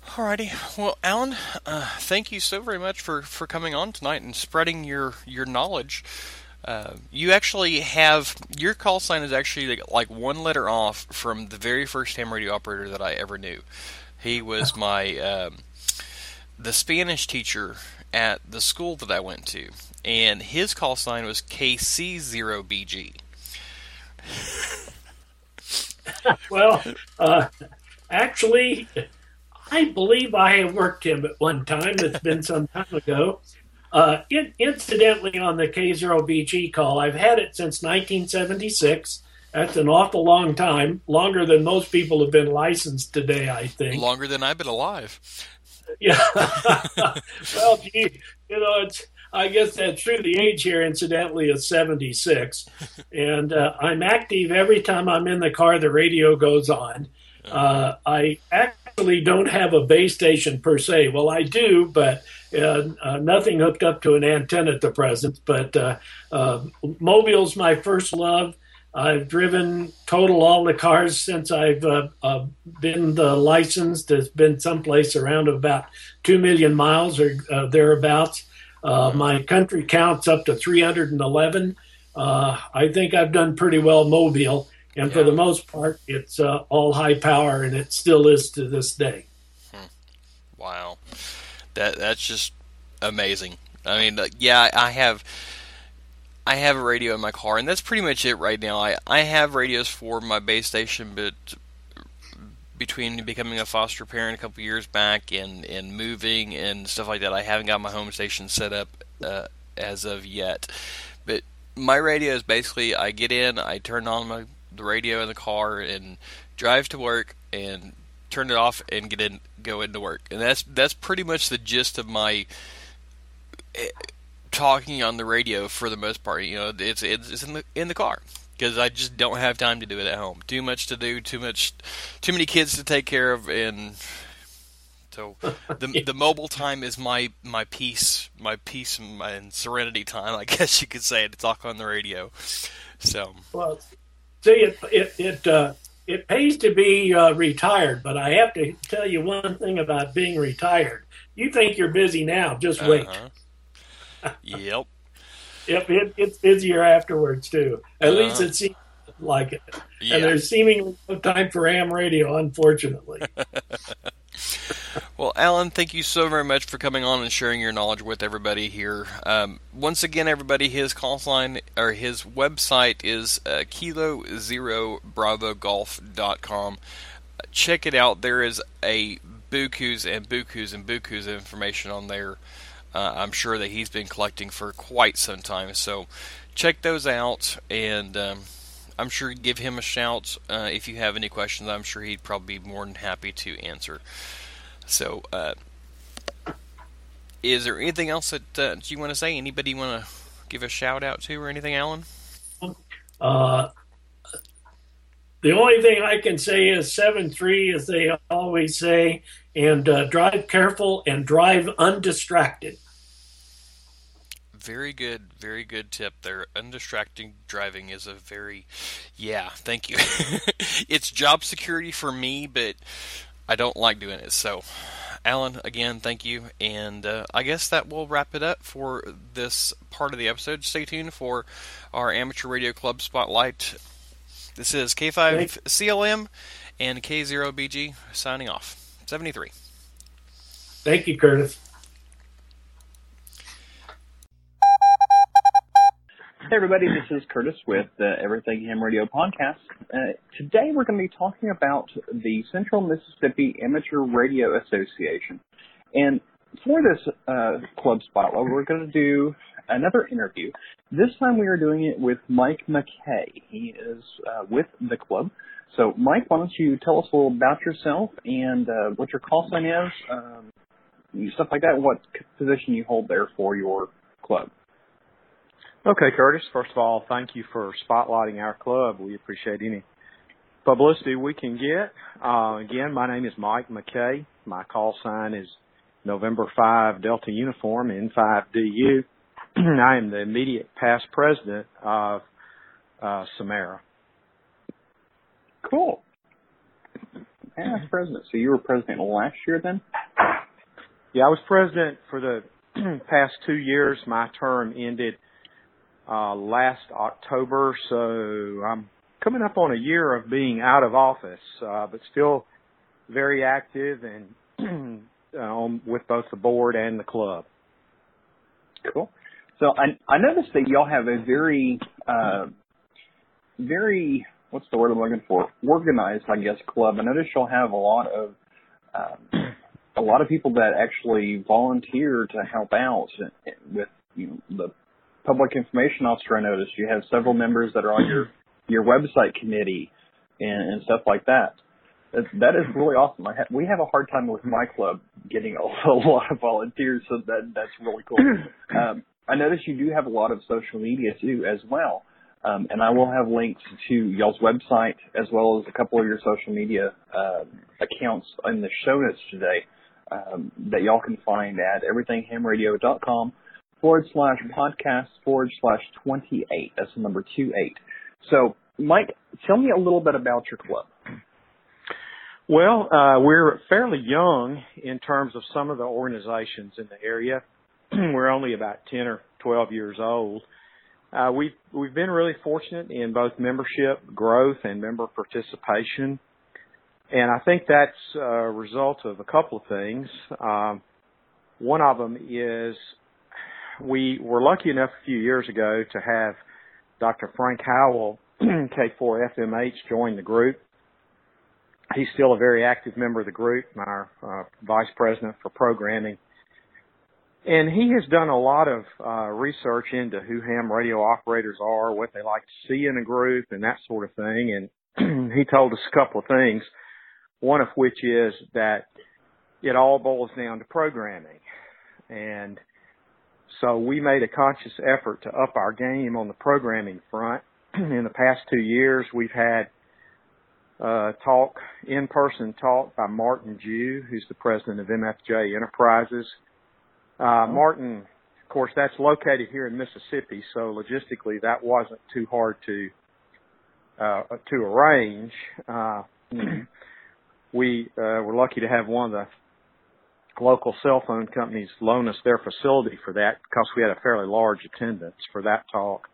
Alrighty. Well, Alan, thank you so very much for coming on tonight and spreading your knowledge. You actually have, your call sign is actually like one letter off from the very first ham radio operator that I ever knew. He was my the Spanish teacher at the school that I went to, and his call sign was KC0BG. Well, actually, I believe I have worked him at one time. It's been some time ago. Incidentally, on the K0BG call, I've had it since 1976. That's an awful long time, longer than most people have been licensed today, I think. Longer than I've been alive. Yeah. Well, gee, I guess that's true. The age here, incidentally, is 76. And I'm active every time I'm in the car, the radio goes on. I actually don't have a base station per se. Well, I do, but nothing hooked up to an antenna at the present. But Mobile's my first love. I've driven total all the cars since I've been licensed. It's been someplace around about 2 million miles or thereabouts. My country count's up to 311. I think I've done pretty well Mobile. And for the most part, it's all high power, and it still is to this day. Wow. That's just amazing. I mean, I have a radio in my car, and that's pretty much it right now. I have radios for my base station, but between becoming a foster parent a couple years back and moving and stuff like that, I haven't got my home station set up as of yet. But my radio is basically, I get in, I turn on the radio in the car and drive to work and turn it off and go into work. And that's pretty much the gist of my talking on the radio for the most part. You know, it's in the car because I just don't have time to do it at home. Too much to do, too many kids to take care of, and so the mobile time is my peace and serenity time, I guess you could say, to talk on the radio. So well, see, it pays to be retired, but I have to tell you one thing about being retired. You think you're busy now, just wait. Yep. Yep, it's busier afterwards, too. At least it seems like it. Yeah. And there's seemingly no time for ham radio, unfortunately. Well, Alan, thank you so very much for coming on and sharing your knowledge with everybody here. Once again, everybody, his call sign or his website is kilo0bravogolf.com. Check it out. There is a bukus and bukus and bukus of information on there. I'm sure that he's been collecting for quite some time. So check those out, and I'm sure give him a shout if you have any questions. I'm sure he'd probably be more than happy to answer. So, is there anything else that you want to say? Anybody want to give a shout out to or anything, Alan? The only thing I can say is 7-3, as they always say, and drive careful and drive undistracted. Very good tip there. Undistracted driving is thank you. It's job security for me, but I don't like doing it. So, Alan, again, thank you. And I guess that will wrap it up for this part of the episode. Stay tuned for our Amateur Radio Club Spotlight. This is K5CLM and K0BG signing off. 73. Thank you, Curtis. Hey everybody, this is Curtis with the Everything Ham Radio podcast. Today we're going to be talking about the Central Mississippi Amateur Radio Association. And for this club spotlight, we're going to do another interview. This time we are doing it with Mike McKay. He is with the club. So Mike, why don't you tell us a little about yourself and what your call sign is, stuff like that, and what position you hold there for your club. Okay, Curtis. First of all, thank you for spotlighting our club. We appreciate any publicity we can get. Again, my name is Mike McKay. My call sign is November 5 Delta Uniform N5DU. I am the immediate past president of Samara. Cool. Past president. So you were president last year then? Yeah, I was president for the past 2 years. My term ended last October, so I'm coming up on a year of being out of office, but still very active and with both the board and the club. Cool. So I noticed that y'all have a very, what's the word I'm looking for? Organized, I guess, club. I noticed y'all have a lot of people that actually volunteer to help out with the public information officer. I noticed you have several members that are on your website committee and stuff like that. That is really awesome. We have a hard time with my club getting a lot of volunteers, so that's really cool. I noticed you do have a lot of social media too as well, and I will have links to y'all's website as well as a couple of your social media accounts in the show notes today that y'all can find at everythinghamradio.com /podcast/28. That's the number 28. So, Mike, tell me a little bit about your club. Well, we're fairly young in terms of some of the organizations in the area. We're only about 10 or 12 years old. We've been really fortunate in both membership growth and member participation. And I think that's a result of a couple of things. One of them is we were lucky enough a few years ago to have Dr. Frank Howell, K4FMH, join the group. He's still a very active member of the group, our vice president for programming. And he has done a lot of research into who ham radio operators are, what they like to see in a group, and that sort of thing. And he told us a couple of things, one of which is that it all boils down to programming. And so we made a conscious effort to up our game on the programming front. In the past 2 years, we've had in-person talk by Martin Jew, who's the president of MFJ Enterprises. Martin, of course, that's located here in Mississippi, so logistically that wasn't too hard to arrange. We were lucky to have one of the local cell phone companies loan us their facility for that because we had a fairly large attendance for that talk.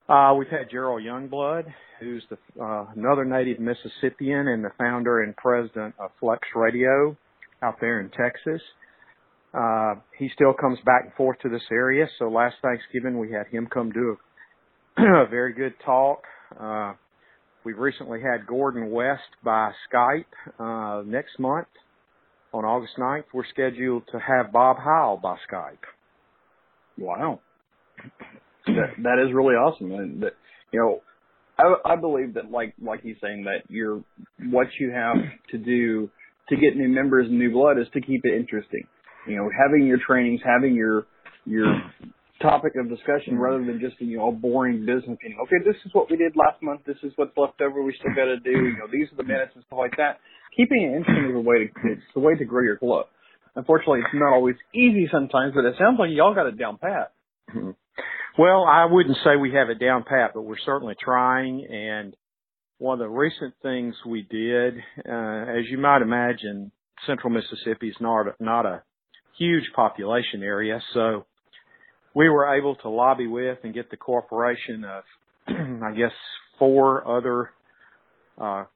We've had Gerald Youngblood, who's another native Mississippian and the founder and president of Flex Radio out there in Texas. He still comes back and forth to this area, so last Thanksgiving we had him come do a very good talk. We've recently had Gordon West by Skype. Next month, on August 9th, we're scheduled to have Bob Howell by Skype. Wow. That is really awesome. And that, I believe that like he's saying that what you have to do to get new members and new blood is to keep it interesting. Having your trainings, having your topic of discussion rather than just a boring business meeting. Okay, this is what we did last month. This is what's left over. We still got to do. These are the minutes and stuff like that. Keeping it interesting is the way to grow your club. Unfortunately, it's not always easy sometimes, but it sounds like y'all got it down pat. Well, I wouldn't say we have it down pat, but we're certainly trying. And one of the recent things we did, as you might imagine, Central Mississippi is not a huge population area, so we were able to lobby with and get the cooperation of, I guess, 4 other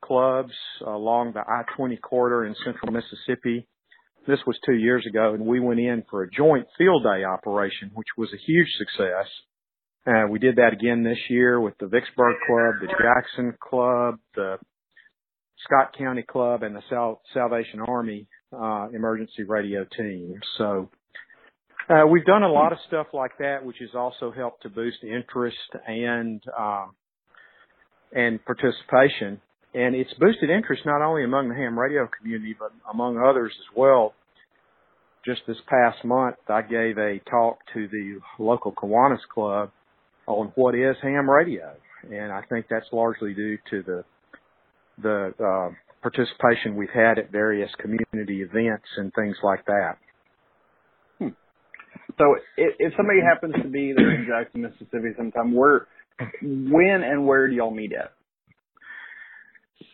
clubs along the I-20 corridor in Central Mississippi. This was 2 years ago, and we went in for a joint field day operation, which was a huge success. We did that again this year with the Vicksburg Club, the Jackson Club, the Scott County Club, and the Salvation Army emergency radio team. So we've done a lot of stuff like that, which has also helped to boost interest and participation. And it's boosted interest not only among the ham radio community, but among others as well. Just this past month, I gave a talk to the local Kiwanis Club on what is ham radio. And I think that's largely due to the participation we've had at various community events and things like that. So if somebody happens to be there in Jackson, Mississippi sometime, when and where do y'all meet at?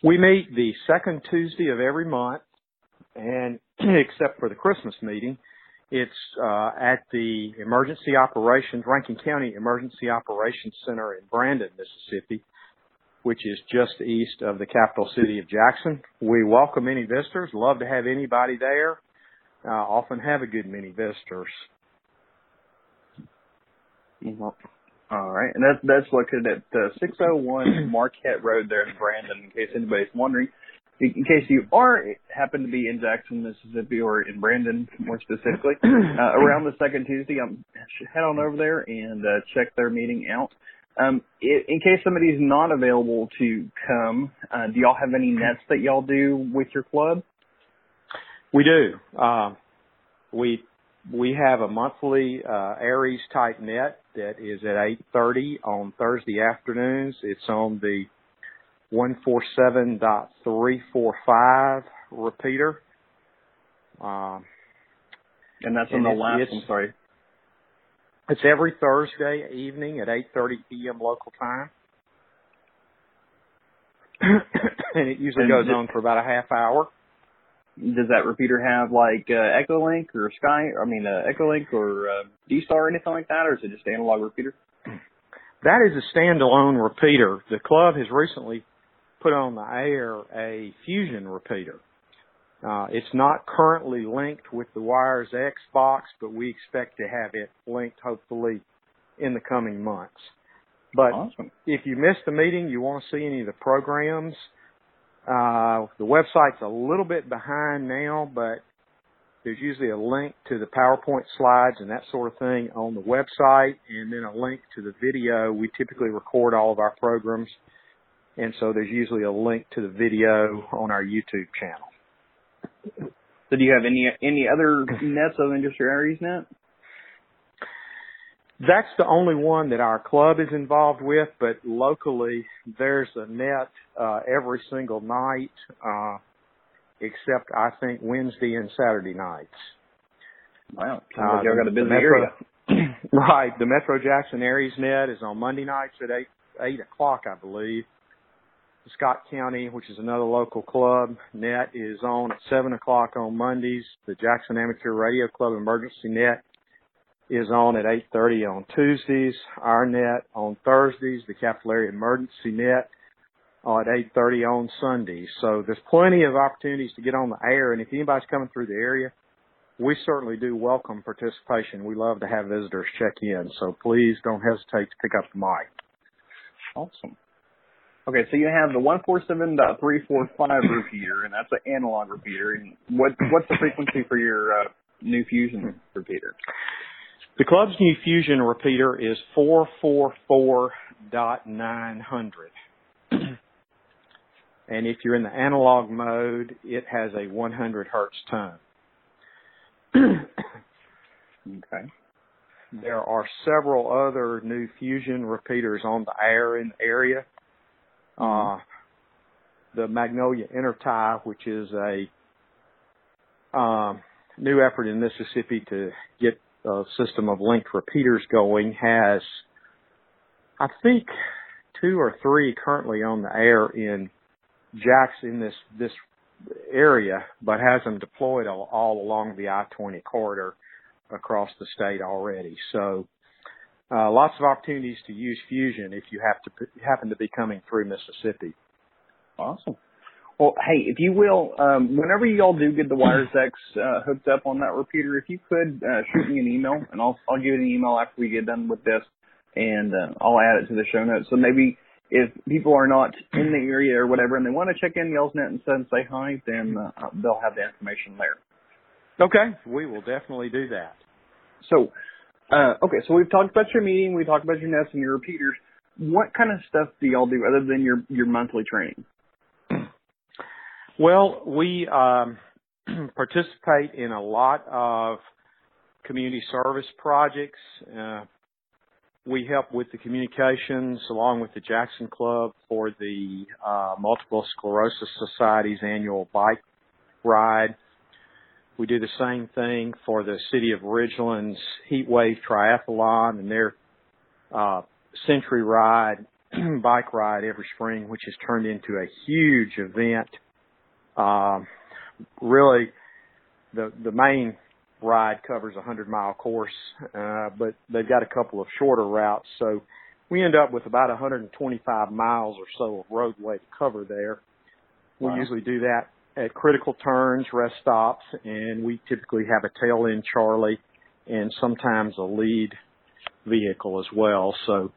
We meet the second Tuesday of every month, and except for the Christmas meeting, it's at the Rankin County Emergency Operations Center in Brandon, Mississippi, which is just east of the capital city of Jackson. We welcome any visitors, love to have anybody there, often have a good many visitors. All right, and that's located at 601 Marquette Road there in Brandon, in case anybody's wondering. In case you happen to be in Jackson, Mississippi, or in Brandon more specifically, around the second Tuesday, head on over there and check their meeting out. In case somebody's not available to come, do y'all have any nets that y'all do with your club? We do. We have a monthly Aries type net that is at 8:30 on Thursday afternoons. It's on the 147.345 repeater. And that's on the last, I'm sorry. It's every Thursday evening at 8:30 p.m. local time. And it usually goes on for about a half hour. Does that repeater have like Echolink or Echolink or D-Star or anything like that, or is it just an analog repeater? That is a standalone repeater. The club has recently put on the air a fusion repeater. It's not currently linked with the Wires X box, but we expect to have it linked hopefully in the coming months. But awesome. If you missed the meeting, you want to see any of the programs, the website's a little bit behind now, but there's usually a link to the PowerPoint slides and that sort of thing on the website, and then a link to the video. We typically record all of our programs, and so there's usually a link to the video on our YouTube channel. So do you have any other nets other than just your Aries net? That's the only one that our club is involved with, but locally there's a net every single night, except I think Wednesday and Saturday nights. Wow, sounds like y'all got a busy area. Right, the Metro Jackson Aries net is on Monday nights at 8 o'clock, I believe. The Scott County, which is another local club, net is on at 7 o'clock on Mondays. The Jackson Amateur Radio Club Emergency net is on at 8:30 on Tuesdays. Our net on Thursdays. The Capital Area Emergency net at 8:30 on Sundays. So there's plenty of opportunities to get on the air, and if anybody's coming through the area, we certainly do welcome participation. We love to have visitors check in, so please don't hesitate to pick up the mic. Awesome. Okay, so you have the 147.345 repeater, and that's an analog repeater. And what's the frequency for your new Fusion repeater? The club's new Fusion repeater is 444.900. And if you're in the analog mode, it has a 100 hertz tone. Okay. There are several other new Fusion repeaters on the air in the area. The Magnolia Intertie, which is a new effort in Mississippi to get a system of linked repeaters going, has, I think, 2 or 3 currently on the air in Jackson, this area, but has them deployed all along the I-20 corridor across the state already. So lots of opportunities to use Fusion if you happen to be coming through Mississippi. Awesome. Well, hey, if you will, whenever you all do get the Wires X hooked up on that repeater, if you could shoot me an email, and I'll give you an email after we get done with this, and I'll add it to the show notes. So maybe if people are not in the area or whatever and they want to check in Yells Net and say hi, then they'll have the information there. Okay, we will definitely do that. So, okay, so we've talked about your meeting, we talked about your nets and your repeaters. What kind of stuff do y'all do other than your monthly training? Well, we participate in a lot of community service projects. We help with the communications along with the Jackson Club for the Multiple Sclerosis Society's annual bike ride. We do the same thing for the City of Ridgeland's Heat Wave Triathlon and their Century Ride, bike ride every spring, which has turned into a huge event. Really, the main ride covers a 100-mile course, but they've got a couple of shorter routes. So we end up with about 125 miles or so of roadway to cover there. Wow. We usually do that at critical turns, rest stops, and we typically have a tail-end Charlie and sometimes a lead vehicle as well. So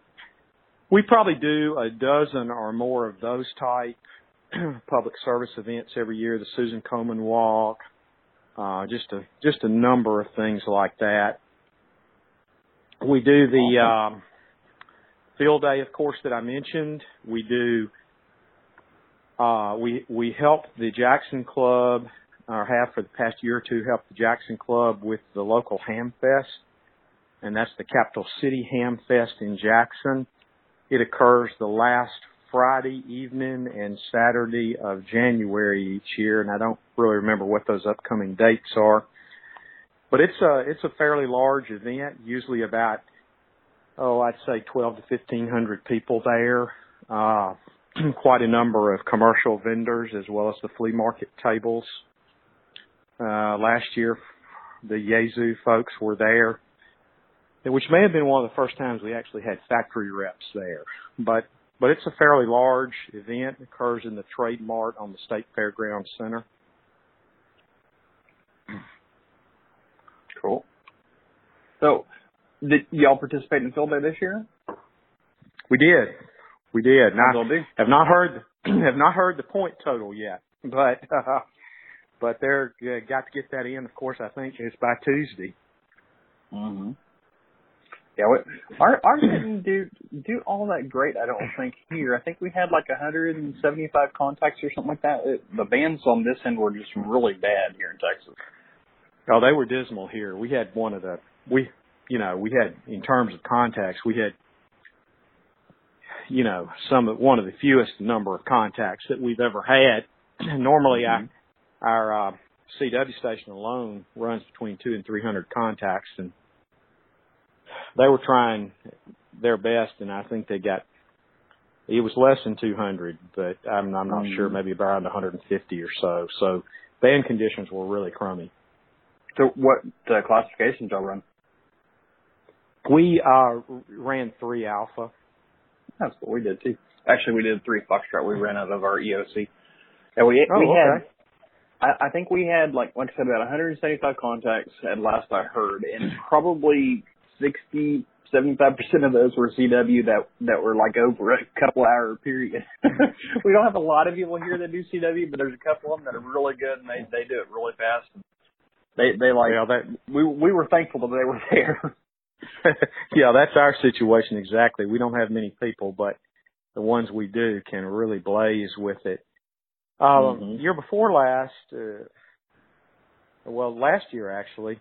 we probably do a dozen or more of those type public service events every year, the Susan Komen Walk, just a number of things like that. We do the field day, of course, that I mentioned. We do we help the Jackson Club, or have for the past year or two, helped the Jackson Club with the local Ham Fest, and that's the Capital City Ham Fest in Jackson. It occurs the last Friday evening and Saturday of January each year, and I don't really remember what those upcoming dates are. But it's a fairly large event, usually about, I'd say 12 to 1,500 people there. Quite a number of commercial vendors as well as the flea market tables. Last year, the Yazoo folks were there, which may have been one of the first times we actually had factory reps there. But it's a fairly large event. It occurs in the Trade Mart on the State Fairgrounds Center. Cool. So, did y'all participate in Field Day this year? We did. Now, have not heard the point total yet, but they're got to get that in. Of course, I think it's by Tuesday. Mm-hmm. Yeah, ours didn't do all that great, I don't think, here. I think we had like 175 contacts or something like that. The bands on this end were just really bad here in Texas. Oh, they were dismal here. We had one of in terms of contacts, we had, one of the fewest number of contacts that we've ever had. Normally, our CW station alone runs between 200 and 300 contacts, and they were trying their best, and I think it was less than 200, but I'm not sure, maybe around 150 or so. So band conditions were really crummy. So what classifications y'all run? We ran 3 Alpha. That's what we did too. Actually, we did 3 Foxtrot. We ran out of our EOC. And we okay. had, I think we had, like I said, about 175 contacts at last I heard, and probably 60, 75% of those were CW that were like over a couple hour period. We don't have a lot of people here that do CW, but there's a couple of them that are really good, and they do it really fast. We were thankful that they were there. Yeah, that's our situation exactly. We don't have many people, but the ones we do can really blaze with it. Year before last, last year actually,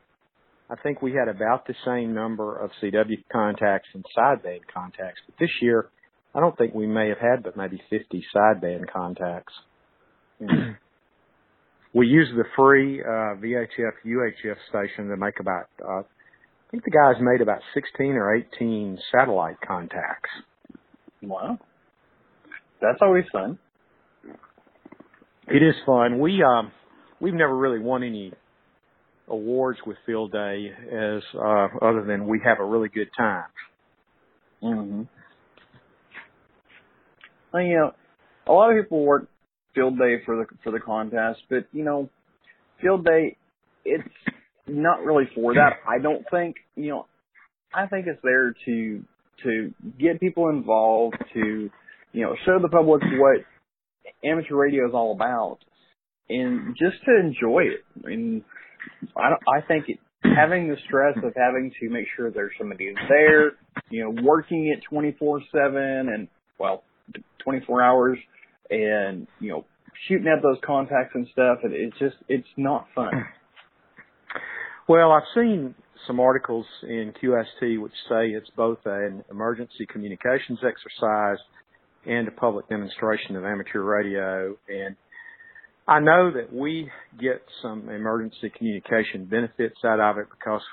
I think we had about the same number of CW contacts and sideband contacts. But this year, I don't think we may have had but maybe 50 sideband contacts. We use the free VHF UHF station to make about, I think the guys made about 16 or 18 satellite contacts. Wow. That's always fun. It is fun. We've never really won any awards with Field Day as other than we have a really good time. Mm-hmm. Well, a lot of people work Field Day for the contest, but Field Day, it's not really for that. I don't think I think it's there to to get people involved, to, show the public what amateur radio is all about, and just to enjoy it. I mean, I think having the stress of having to make sure there's somebody there, working it 24/7 and 24 hours, and shooting at those contacts and stuff. It's not fun. Well, I've seen some articles in QST which say it's both an emergency communications exercise and a public demonstration of amateur radio. And I know that we get some emergency communication benefits out of it because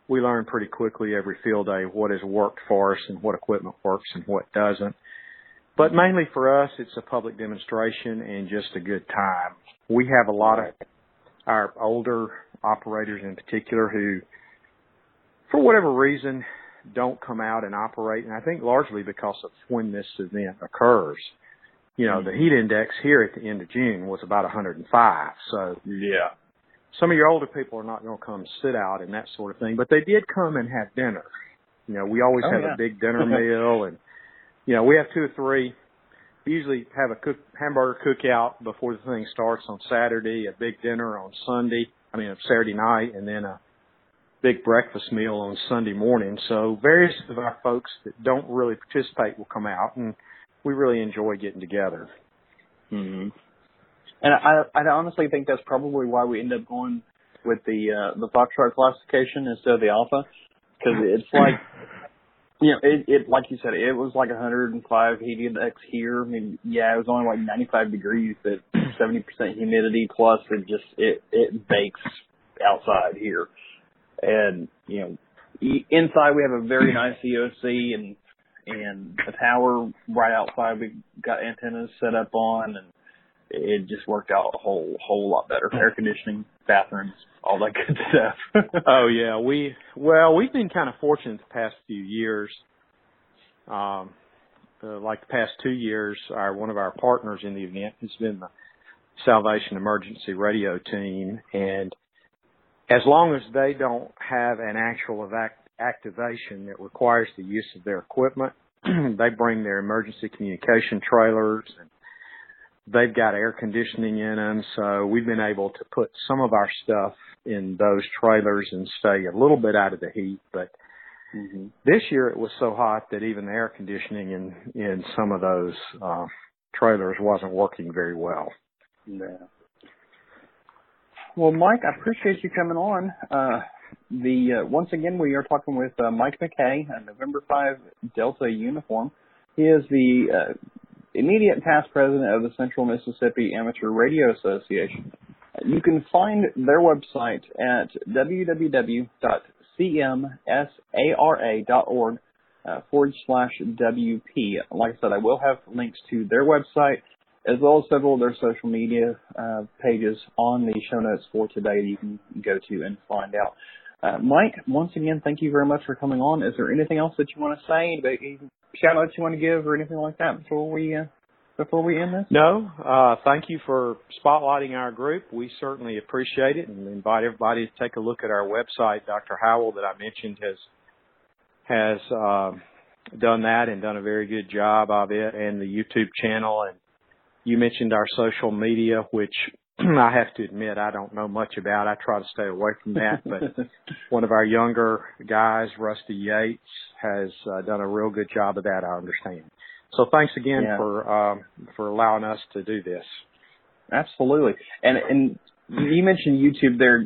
we learn pretty quickly every field day what has worked for us and what equipment works and what doesn't. But mainly for us, it's a public demonstration and just a good time. We have a lot of our older operators in particular who, for whatever reason, don't come out and operate, and I think largely because of when this event occurs. The heat index here at the end of June was about 105, so yeah, some of your older people are not going to come sit out and that sort of thing, but they did come and have dinner. We always have a big dinner meal, and we have 2 or 3. We usually have a hamburger cookout before the thing starts on Saturday, a big dinner on Saturday night, and then a big breakfast meal on Sunday morning. So various of our folks that don't really participate will come out, and we really enjoy getting together. Mm-hmm. And I honestly think that's probably why we end up going with the Foxtrot classification instead of the Alpha, because it's like, it like you said, it was like 105 heat index here. I mean, it was only like 95 degrees, but 70% humidity plus it bakes outside here. And, inside we have a very nice EOC and a tower right outside we got antennas set up on, and it just worked out a whole lot better. Air conditioning, bathrooms, all that good stuff. Oh yeah, we've been kind of fortunate the past few years. Like the past 2 years, one of our partners in the event has been the Salvation Emergency Radio Team, and as long as they don't have an actual activation that requires the use of their equipment, they bring their emergency communication trailers, and they've got air conditioning in them, so we've been able to put some of our stuff in those trailers and stay a little bit out of the heat. But this year it was so hot that even the air conditioning in some of those trailers wasn't working very well. Yeah. Well, Mike, I appreciate you coming on. Once again, we are talking with Mike McKay, a November 5 Delta uniform. He is the immediate past president of the Central Mississippi Amateur Radio Association. You can find their website at www.cmsara.org/WP. Like I said, I will have links to their website as well as several of their social media pages on the show notes for today that you can go to and find out. Mike, once again, thank you very much for coming on. Is there anything else that you want to say, any shout outs you want to give or anything like that before we end this? No, thank you for spotlighting our group. We certainly appreciate it and invite everybody to take a look at our website. Dr. Howell that I mentioned has done that and done a very good job of it, and the YouTube channel. And you mentioned our social media, which I have to admit I don't know much about. I try to stay away from that. But one of our younger guys, Rusty Yates, has done a real good job of that, I understand. So thanks again for allowing us to do this. Absolutely. And you mentioned YouTube there.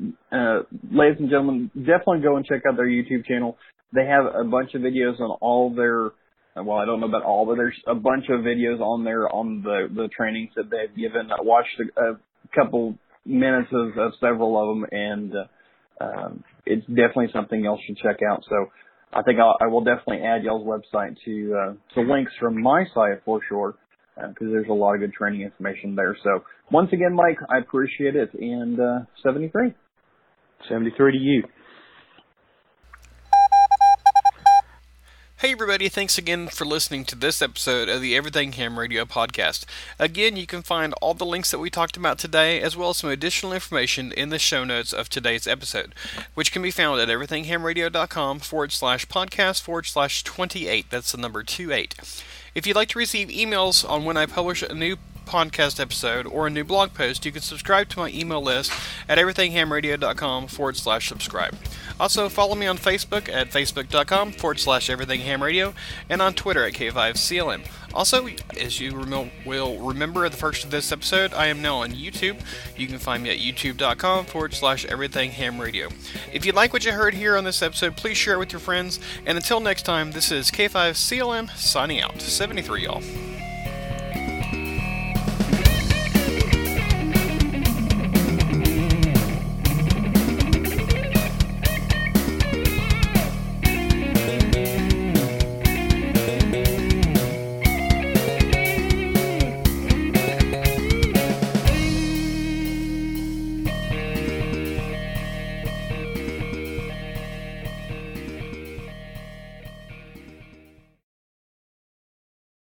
Ladies and gentlemen, definitely go and check out their YouTube channel. They have a bunch of videos on all their, well, I don't know about all, but there's a bunch of videos on there on the trainings that they've given. I watched a couple minutes of several of them, and it's definitely something y'all should check out. So I think I will definitely add y'all's website to links from my site for sure, because there's a lot of good training information there. So once again, Mike, I appreciate it, and 73. 73 to you. Hey everybody. everybody, thanks again for listening to this episode of the Everything Ham Radio podcast. Again, you can find all the links that we talked about today, as well as some additional information in the show notes of today's episode, which can be found at everythinghamradio.com/podcast/28. That's the number 28. If you'd like to receive emails on when I publish a new podcast episode or a new blog post, you can subscribe to my email list at everythinghamradio.com/subscribe. Also, follow me on Facebook at facebook.com/everythinghamradio and on Twitter at K5CLM. Also, as you will remember at the first of this episode, I am now on YouTube. You can find me at youtube.com/everythinghamradio. If you like what you heard here on this episode, please share it with your friends. And until next time, this is K5CLM signing out. 73, y'all.